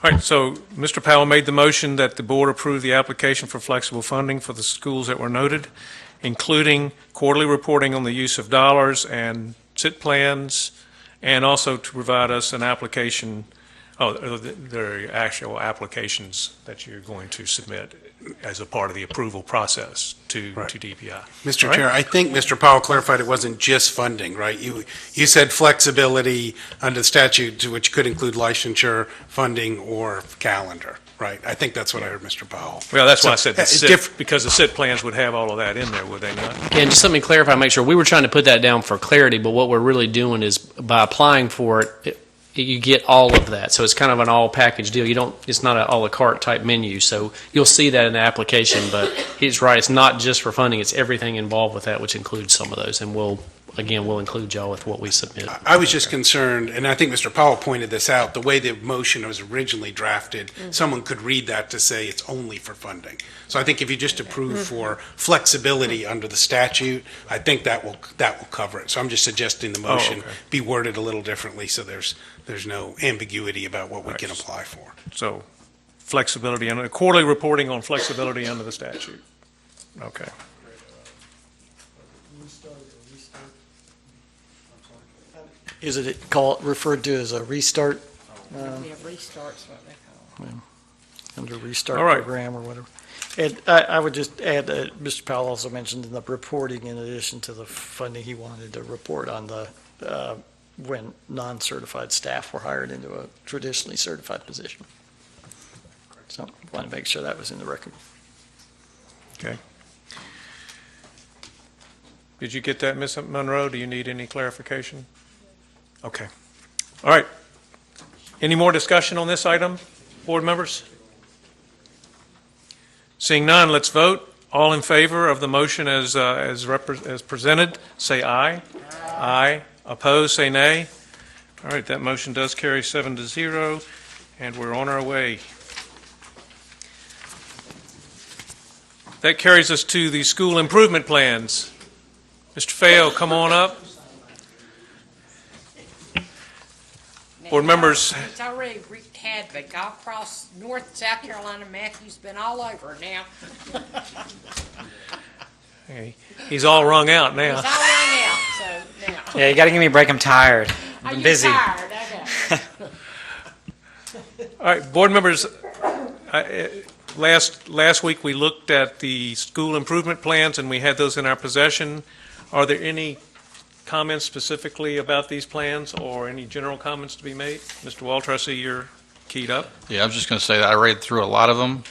All right, so Mr. Powell made the motion that the board approve the application for flexible funding for the schools that were noted, including quarterly reporting on the use of dollars and SIT plans, and also to provide us an application, there are actual applications that you're going to submit as a part of the approval process to DPI. Mr. All right? Chair, I think Mr. Powell clarified it wasn't just funding, right? You said flexibility under the statute, which could include licensure, funding, or calendar, right? I think that's what I heard Mr. Powell. Well, that's why I said the it's SIT, because the SIT plans would have all of that in there, would they not? And just let me clarify, make sure, we were trying to put that down for clarity, but what we're really doing is by applying for it, you get all of that. So it's kind of an all package deal. It's not an a la carte type menu. So you'll see that in the application, but he's right. It's not just for funding. It's everything involved with that, which includes some of those. And we'll include y'all with what we submit. I was just concerned, and I think Mr. Powell pointed this out, the way the motion was originally drafted, someone could read that to say it's only for funding. So I think if you just approve for flexibility under the statute, I think that will cover it. So I'm just suggesting the motion be worded a little differently so there's no ambiguity about what we can apply for. So flexibility, and quarterly reporting on flexibility under the statute. Okay. Is it referred to as a restart? Restart's what they call it. Under restart All right. program or whatever. And I would just add that Mr. Powell also mentioned in the reporting, in addition to the funding, he wanted to report on the when non-certified staff were hired into a traditionally certified position. So I want to make sure that was in the record. Okay. Did you get that, Ms. Monroe? Do you need any clarification? Okay. All right. Any more discussion on this item, board members? Seeing none, let's vote. All in favor of the motion as presented, say aye. Aye. Opposed, say nay. All right, that motion does carry 7-0, and we're on our way. That carries us to the school improvement plans. Mr. Feo, come on up. Board members. It's already wreaked havoc all across North, South Carolina. Matthew's been all over now. Hey, he's all wrung out now. He's all run out, so now. Yeah, you got to give me a break. I'm tired. Are I'm you busy. tired? Okay. All right, board members, last week we looked at the school improvement plans and we had those in our possession. Are there any comments specifically about these plans or any general comments to be made? Mr. Walter, I see you're keyed up. Yeah, I was just going to say that I read through a lot of them,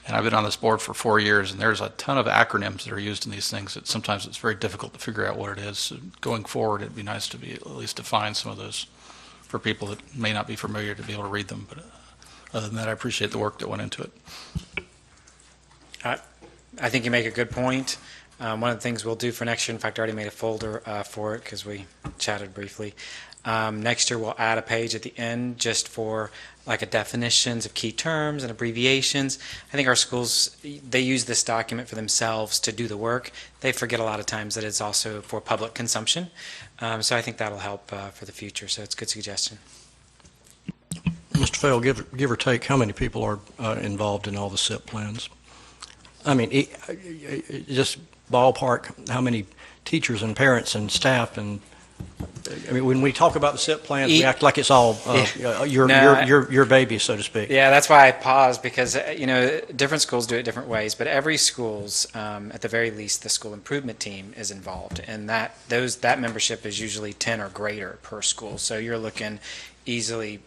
and I've been on this board for 4 years, and there's a ton of acronyms that are used in these things that sometimes it's very difficult to figure out what it is. So going forward, it'd be nice to be at least define some of those for people that may not be familiar to be able to read them. But other than that, I appreciate the work that went into it. I think you make a good point. One of the things we'll do for next year, in fact, I already made a folder for it because we chatted briefly. Next year, we'll add a page at the end just for like a definitions of key terms and abbreviations. I think our schools, they use this document for themselves to do the work. They forget a lot of times that it's also for public consumption. So I think that'll help for the future. So it's a good suggestion. Mr. Fell, give or take, how many people are involved in all the SIP plans? I mean, just ballpark, how many teachers and parents and staff and I mean, when we talk about the SIP plans, we act like it's all your baby, so to speak. Yeah, that's why I paused because different schools do it different ways. But every school's, at the very least, the school improvement team is involved, and that membership is usually 10 or greater per school. So you're looking easily,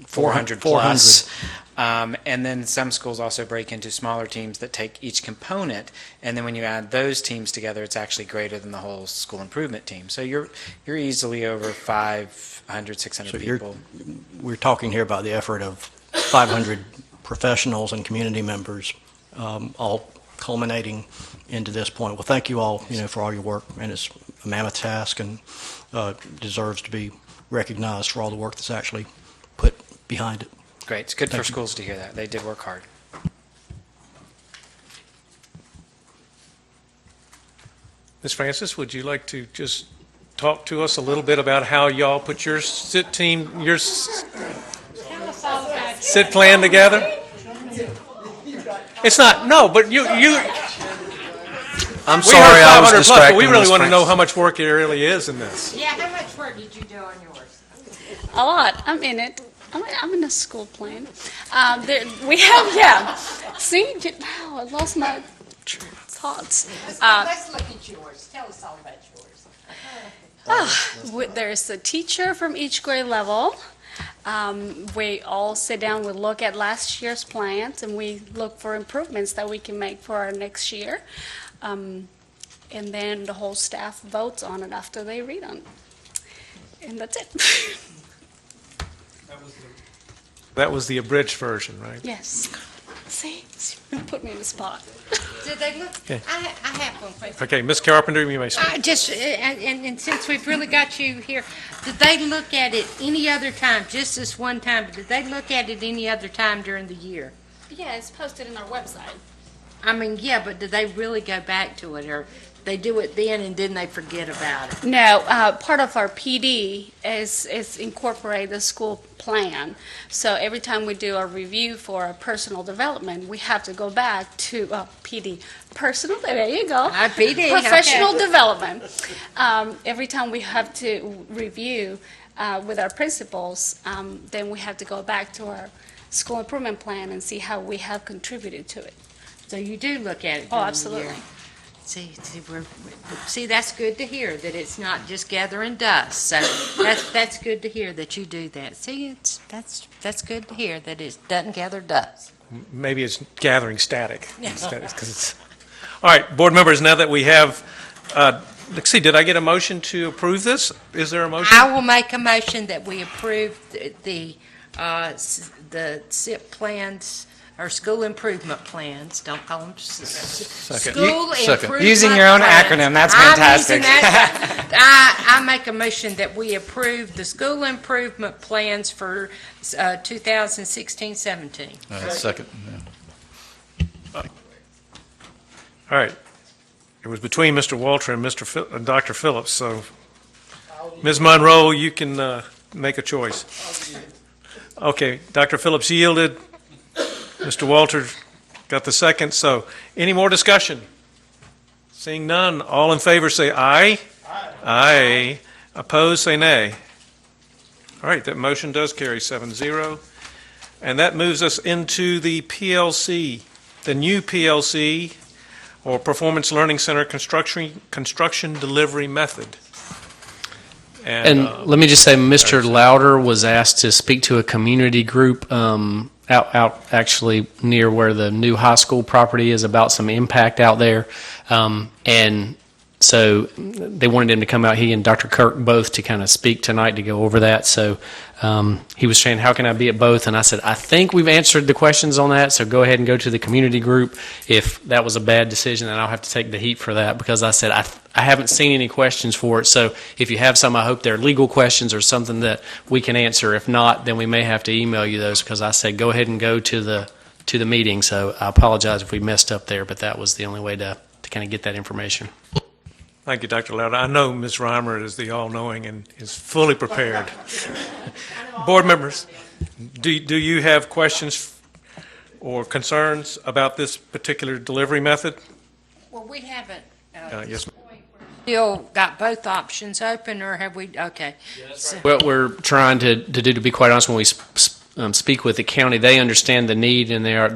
400 plus. And then some schools also break into smaller teams that take each component, and then when you add those teams together, it's actually greater than the whole school improvement team. So you're easily over 500, 600 people. We're talking here about the effort of 500 professionals and community members, all culminating into this point. Well, thank you all, for all your work, and it's a mammoth task and deserves to be recognized for all the work that's actually put behind it. Great. It's good for schools to hear that. They did work hard. Ms. Francis, would you like to just talk to us a little bit about how y'all put your SIT team, your SIT plan together? It's not, no, but you. I'm sorry, I was distracted. But we really want to know how much work there really is in this. Yeah, how much work did you do on yours? A lot. I'm in it. I'm in a school plan. We have, See, I lost my thoughts. Let's look at yours. Tell us all about yours. There's a teacher from each grade level. We all sit down, we look at last year's plans, and we look for improvements that we can make for our next year. And then the whole staff votes on it after they read on it. And that's it. That was the abridged version, right? Yes. See, you put me in the spot. Did they look? Okay. I have one question. Okay, Ms. Carpenter, you may speak. And since we've really got you here, did they look at it any other time, just this one time? But did they look at it any other time during the year? Yeah, it's posted in our website. I mean, yeah, but did they really go back to it, or they do it then and then they forget about it? No, part of our PD is incorporate the school plan. So every time we do a review for a personal development, we have to go back to PD. Personal, there you go. PD. Professional Okay. development. Every time we have to review with our principals, then we have to go back to our school improvement plan and see how we have contributed to it. So you do look at it Oh, during absolutely. the year. See, that's good to hear, that it's not just gathering dust. So that's good to hear that you do that. See, that's good to hear that it doesn't gather dust. Maybe it's gathering static. All right, board members, now that we have, let's see, did I get a motion to approve this? Is there a motion? I will make a motion that we approve the SIP plans or school improvement plans, don't call them Second. school Second. improvement Using your own plans. acronym, that's I'm fantastic. using that. I make a motion that we approve the school improvement plans for 2016-17. Second. All right. It was between Mr. Walter and Dr. Phillips, so Ms. Monroe, you can make a choice. Okay, Dr. Phillips yielded. Mr. Walter got the second. So any more discussion? Seeing none, all in favor say aye. Aye. Aye. Opposed, say nay. All right, that motion does carry 7-0. And that moves us into the PLC, the new PLC, or Performance Learning Center construction delivery method. And let me just say, Mr. Louder was asked to speak to a community group out actually near where the new high school property is about some impact out there. And so they wanted him to come out, he and Dr. Kirk both, to kind of speak tonight to go over that. So he was saying, how can I be at both? And I said, I think we've answered the questions on that, so go ahead and go to the community group. If that was a bad decision, then I'll have to take the heat for that, because I said, I haven't seen any questions for it. So if you have some, I hope they're legal questions or something that we can answer. If not, then we may have to email you those, because I said, go ahead and go to the meeting. So I apologize if we messed up there, but that was the only way to kind of get that information. Thank you, Dr. Louder. I know Ms. Rhymer is the all-knowing and is fully prepared. Board members, do you have questions or concerns about this particular delivery method? Well, we haven't. Yes. Still got both options open, or have we? Okay. So, What we're trying to do, to be quite honest, when we speak with the county, they understand the need, and they are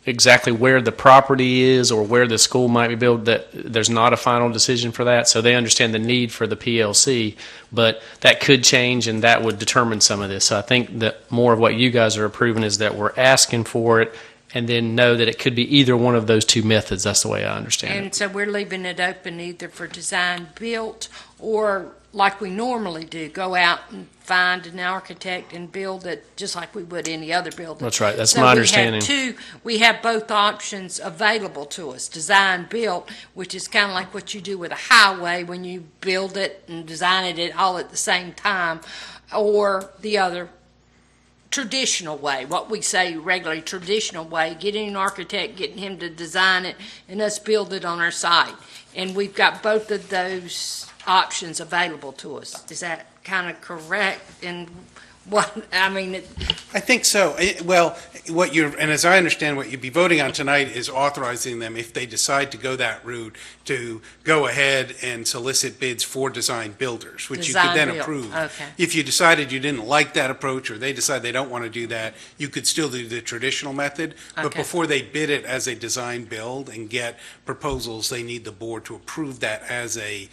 exactly where the property is or where the school might be built. That there's not a final decision for that, so they understand the need for the PLC, but that could change, and that would determine some of this. So I think that more of what you guys are approving is that we're asking for it, and then know that it could be either one of those two methods. That's the way I understand it. and so we're leaving it open either for design built, or like we normally do, go out and find an architect and build it just like we would any other building. That's right. That's So my understanding. We have both options available to us. Design built, which is kind of like what you do with a highway when you build it and design it all at the same time, or the other traditional way, what we say regularly traditional way, getting an architect, getting him to design it, and us build it on our site. And we've got both of those options available to us. Is that kind of correct? And what, I mean, I think so. Well, and as I understand, what you'd be voting on tonight is authorizing them, if they decide to go that route, to go ahead and solicit bids for design builders, which you could then Design build. approve. Okay. If you decided you didn't like that approach, or they decide they don't want to do that, you could still do the traditional method. But Okay. before they bid it as a design build and get proposals, they need the board to approve that as an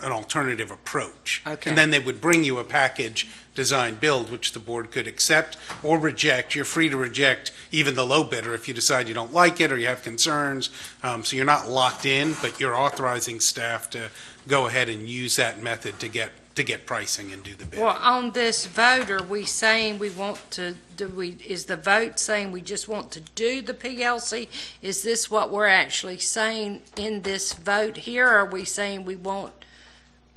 alternative approach. Okay. And then they would bring you a package design build, which the board could accept or reject. You're free to reject even the low bidder if you decide you don't like it or you have concerns. So you're not locked in, but you're authorizing staff to go ahead and use that method to get pricing and do the bid. well, on this vote, are we saying we want to, is the vote saying we just want to do the PLC? Is this what we're actually saying in this vote here? Or are we saying we want,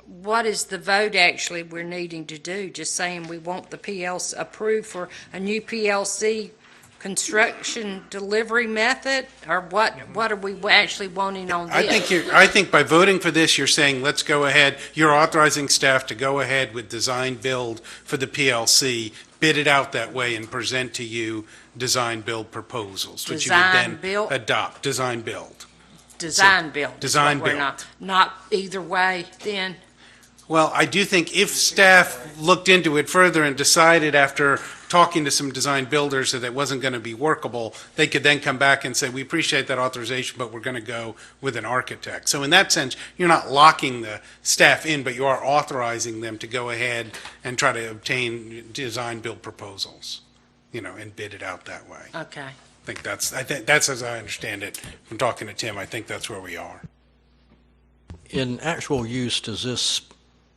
what is the vote actually we're needing to do? Just saying we want the PLC approved for a new PLC construction delivery method? Or what are we actually wanting on this? I think by voting for this, you're saying, let's go ahead, you're authorizing staff to go ahead with design build for the PLC, bid it out that way, and present to you design build proposals, which you would Design then build? adopt. Design build. Design build. is Design what we're build. Not either way then? Well, I do think if staff looked into it further and decided after talking to some design builders that it wasn't going to be workable, they could then come back and say, we appreciate that authorization, but we're going to go with an architect. So in that sense, you're not locking the staff in, but you are authorizing them to go ahead and try to obtain design build proposals, and bid it out that way. Okay. I think that's as I understand it from talking to Tim. I think that's where we are. In actual use, does this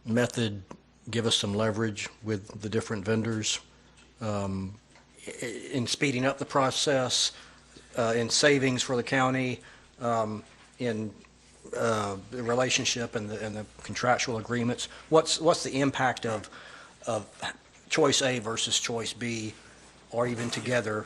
method give us some leverage with the different vendors? in speeding up the process, in savings for the county, in the relationship and the contractual agreements? What's the impact of choice A versus choice B, or even together?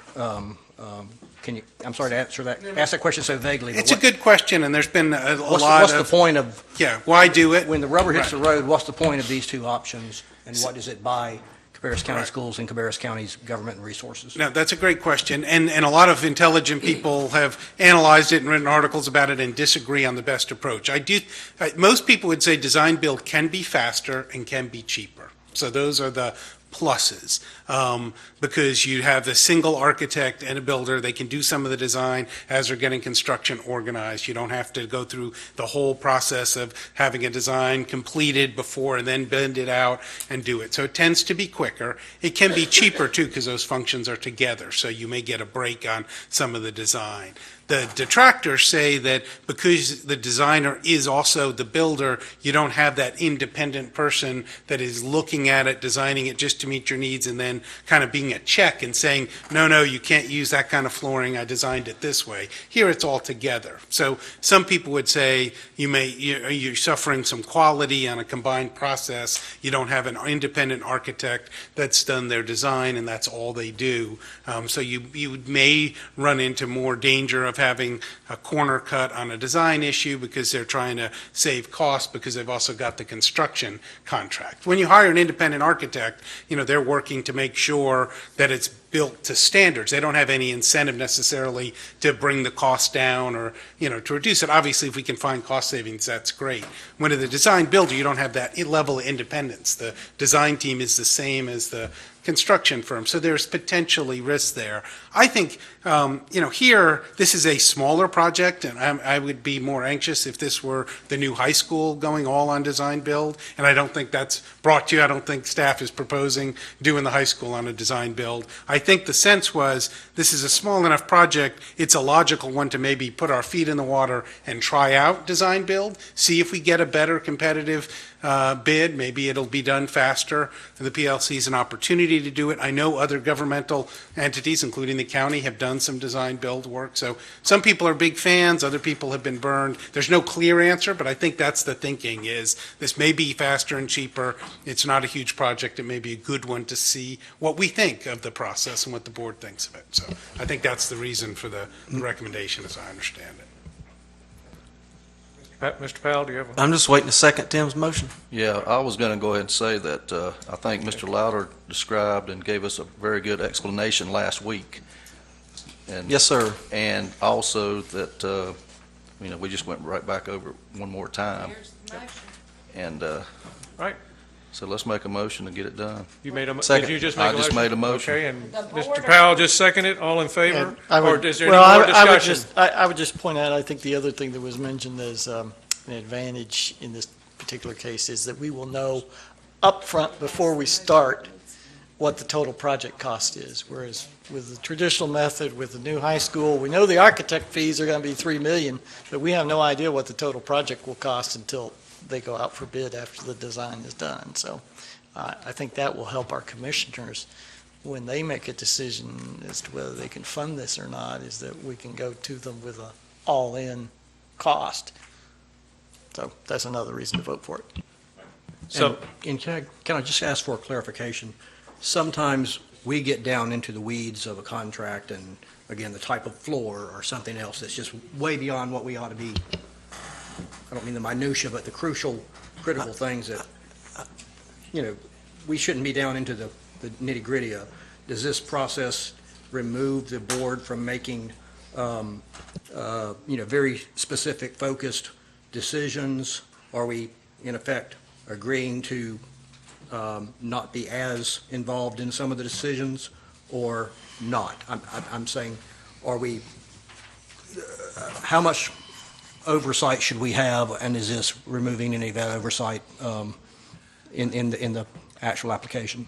Can you? I'm sorry to ask that question so vaguely. It's a good question, and there's been a lot what's of... the point of... Yeah, why do it? When the rubber hits the road, what's the point of these two options, and what does it buy Cabarrus County Schools and Cabarrus County's government and resources? No, that's a great question, and a lot of intelligent people have analyzed it and written articles about it and disagree on the best approach. Most people would say design build can be faster and can be cheaper. So those are the pluses, because you have a single architect and a builder. They can do some of the design as they're getting construction organized. You don't have to go through the whole process of having a design completed before and then bend it out and do it. So it tends to be quicker. It can be cheaper too, because those functions are together, so you may get a break on some of the design. The detractors say that because the designer is also the builder, you don't have that independent person that is looking at it, designing it just to meet your needs, and then kind of being a check and saying, no, you can't use that kind of flooring, I designed it this way. Here it's all together. So some people would say you're suffering some quality on a combined process. You don't have an independent architect that's done their design, and that's all they do. So you may run into more danger of having a corner cut on a design issue because they're trying to save costs, because they've also got the construction contract. When you hire an independent architect, they're working to make sure that it's built to standards. They don't have any incentive necessarily to bring the cost down or, to reduce it. Obviously, if we can find cost savings, that's great. When in the design builder, you don't have that level of independence. The design team is the same as the construction firm, so there's potentially risk there. I think, here, this is a smaller project, and I would be more anxious if this were the new high school going all on design build, and I don't think that's brought to you. I don't think staff is proposing doing the high school on a design build. I think the sense was, this is a small enough project, it's a logical one to maybe put our feet in the water and try out design build, see if we get a better competitive bid. Maybe it'll be done faster. The PLC is an opportunity to do it. I know other governmental entities, including the county, have done some design build work. So some people are big fans, other people have been burned. There's no clear answer, but I think that's the thinking, is this may be faster and cheaper. It's not a huge project. It may be a good one to see what we think of the process and what the board thinks of it. So I think that's the reason for the recommendation, as I understand it. Mr. Powell, do you have a... I'm just waiting to second Tim's motion. Yeah, I was going to go ahead and say that I think Mr. Louder described and gave us a very good explanation last week. And, Yes, sir. And also that, we just went right back over it one more time. And Right. so let's make a motion to get it done. You made a... Second. Did you just make a motion? I just made a motion. Okay, and Mr. Powell just seconded. All in favor? Or is there any more discussion? I would just point out, I think the other thing that was mentioned as an advantage in this particular case is that we will know upfront before we start what the total project cost is. Whereas with the traditional method, with the new high school, we know the architect fees are going to be $3 million, but we have no idea what the total project will cost until they go out for bid after the design is done. So I think that will help our commissioners when they make a decision as to whether they can fund this or not, is that we can go to them with an all-in cost. So that's another reason to vote for it. So, and can I just ask for a clarification? Sometimes we get down into the weeds of a contract and, again, the type of floor or something else that's just way beyond what we ought to be. I don't mean the minutia, but the critical things that, we shouldn't be down into the nitty-gritty of. Does this process remove the board from making, very specific, focused decisions? Are we, in effect, agreeing to not be as involved in some of the decisions or not? I'm saying, are we, how much oversight should we have, and is this removing any of that oversight in the actual application?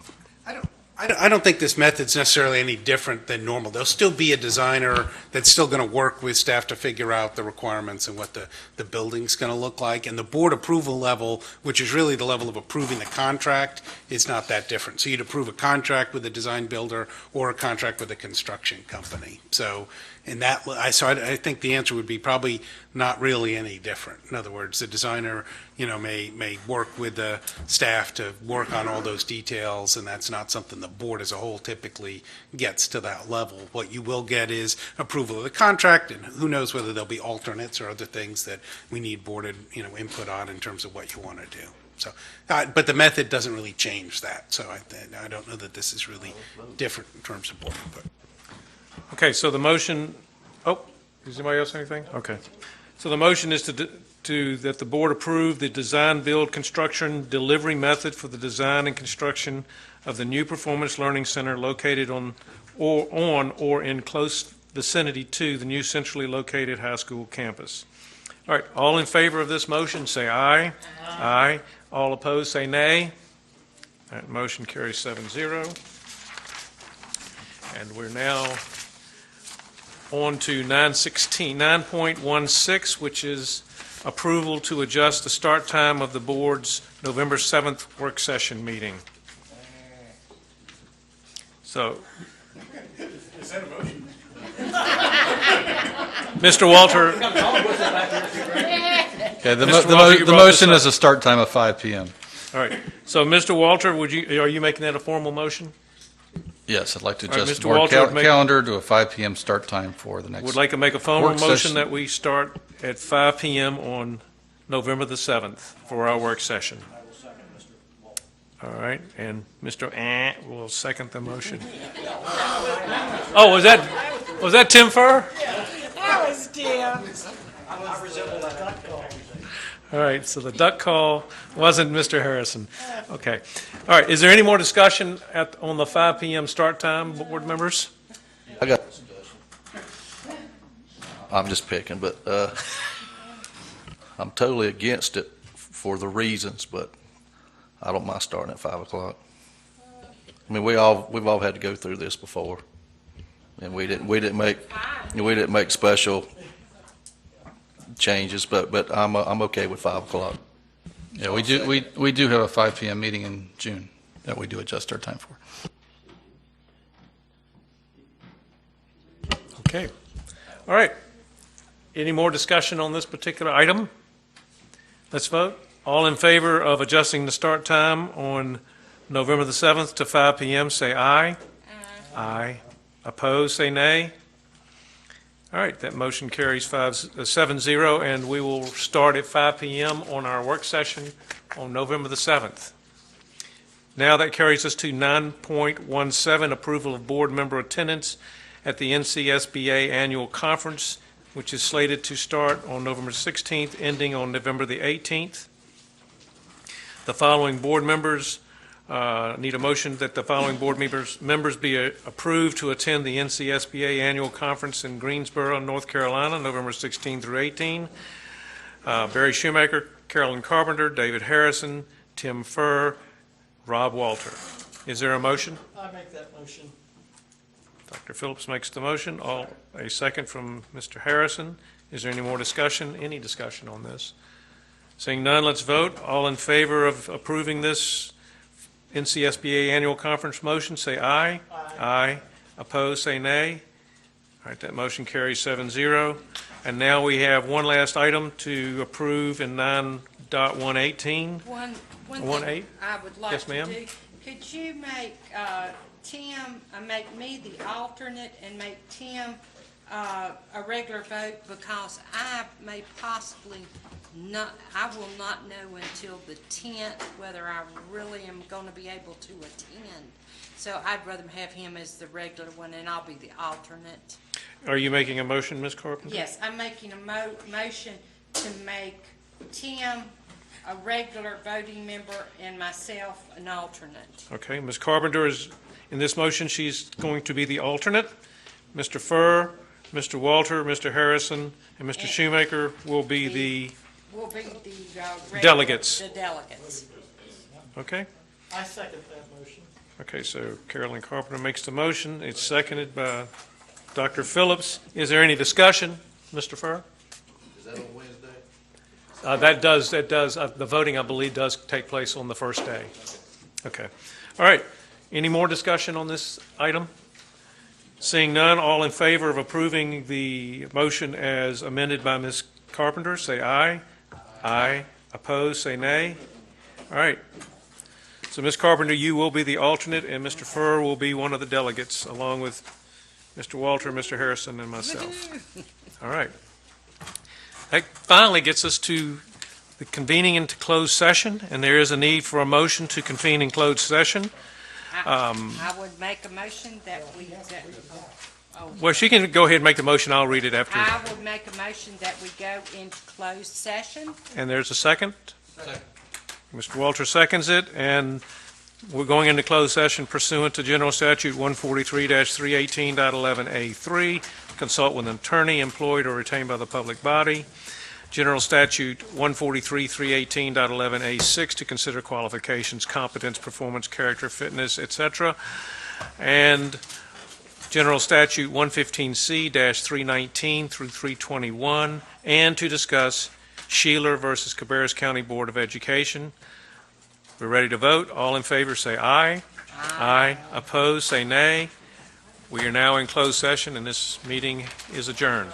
I don't think this method's necessarily any different than normal. There'll still be a designer that's still going to work with staff to figure out the requirements and what the building's going to look like. And the board approval level, which is really the level of approving the contract, is not that different. So you'd approve a contract with a design builder or a contract with a construction company. So I think the answer would be probably not really any different. In other words, the designer, may work with the staff to work on all those details, and that's not something the board as a whole typically gets to that level. What you will get is approval of the contract, and who knows whether there'll be alternates or other things that we need board, input on in terms of what you want to do. So, but the method doesn't really change that. So I don't know that this is really different in terms of board input. Okay, so the motion, does anybody else have anything? Okay. So the motion is that the board approve the design, build, construction, delivery method for the design and construction of the new Performance Learning Center located on or in close vicinity to the new centrally located high school campus. All right, all in favor of this motion, say aye. Aye. All opposed, say nay. That motion carries 7-0. And we're now on to 9.16, which is approval to adjust the start time of the board's November 7th work session meeting. So, Is that a motion? Mr. Walter. Okay, the Mr. Walter, you brought motion this is a start time of 5 p.m. All right. So, Mr. Walter, are you making that a formal motion? Yes, I'd like to All right, adjust Mr. the board Walter, calendar to a 5 p.m. start time for the next. Would like to make a formal work motion session. that we start at 5 p.m. on November the 7th for our work session. All right, and Mr. will second the motion. Oh, was that Tim Furr? That was Tim. All right, so the duck call wasn't Mr. Harrison. Okay. All right, is there any more discussion on the 5 p.m. start time, board members? I got a suggestion. I'm just picking, but I'm totally against it for the reasons, but I don't mind starting at 5 o'clock. I mean, we've all had to go through this before, and we didn't make special changes, but I'm okay with 5 o'clock. Yeah, we do have a 5 p.m. meeting in June that we do adjust our time for. Okay. All right. Any more discussion on this particular item? Let's vote. All in favor of adjusting the start time on November the 7th to 5 p.m., say aye. Aye. Opposed, say nay. All right, that motion carries 7-0, and we will start at 5 p.m. on our work session on November the 7th. Now that carries us to 9.17, approval of board member attendance at the NCSBA annual conference, which is slated to start on November 16th, ending on November the 18th. The following board members need a motion that the following board members be approved to attend the NCSBA annual conference in Greensboro, North Carolina, November 16 through 18. Barry Shoemaker, Carolyn Carpenter, David Harrison, Tim Furr, Rob Walter. Is there a motion? I make that motion. Dr. Phillips makes the motion. A second from Mr. Harrison. Is there any more discussion? Any discussion on this? Seeing none, let's vote. All in favor of approving this NCSBA annual conference motion, say aye. Aye. Opposed, say nay. All right, that motion carries 7-0. And now we have one last item to approve in 9.118. One 1.8? thing I would like Yes, to ma'am. do, could you make Tim, make me the alternate and make Tim a regular vote, because I may possibly not, I will not know until the 10th whether I really am going to be able to attend. So I'd rather have him as the regular one, and I'll be the alternate. Are you making a motion, Ms. Carpenter? Yes, I'm making a motion to make Tim a regular voting member and myself an alternate. Okay, Ms. Carpenter is, in this motion, she's going to be the alternate. Mr. Furr, Mr. Walter, Mr. Harrison, and Mr. Shoemaker will be the regular, delegates. The delegates. Okay. I second that motion. Okay, so Carolyn Carpenter makes the motion. It's seconded by Dr. Phillips. Is there any discussion, Mr. Furr? Is that on Wednesday? That does, the voting, I believe, does take place on the first day. Okay. All right. Any more discussion on this item? Seeing none, all in favor of approving the motion as amended by Ms. Carpenter, say aye. Aye. Opposed, say nay. All right. So, Ms. Carpenter, you will be the alternate, and Mr. Furr will be one of the delegates, along with Mr. Walter, Mr. Harrison, and myself. All right. That finally gets us to the convening into closed session, and there is a need for a motion to convene in closed session. I would make a motion that we, Well, she can go ahead and make the motion. I'll read it after. I would make a motion that we go into closed session. And there's a second? Second. Mr. Walter seconds it, and we're going into closed session pursuant to General Statute 143-318.11A3, consult with an attorney employed or retained by the public body. General Statute 143-318.11A6 to consider qualifications, competence, performance, character, fitness, etc. And General Statute 115C-319 through 321, and to discuss Sheeler versus Cabarrus County Board of Education. We're ready to vote. All in favor say aye. Aye. Opposed say nay. We are now in closed session, and this meeting is adjourned.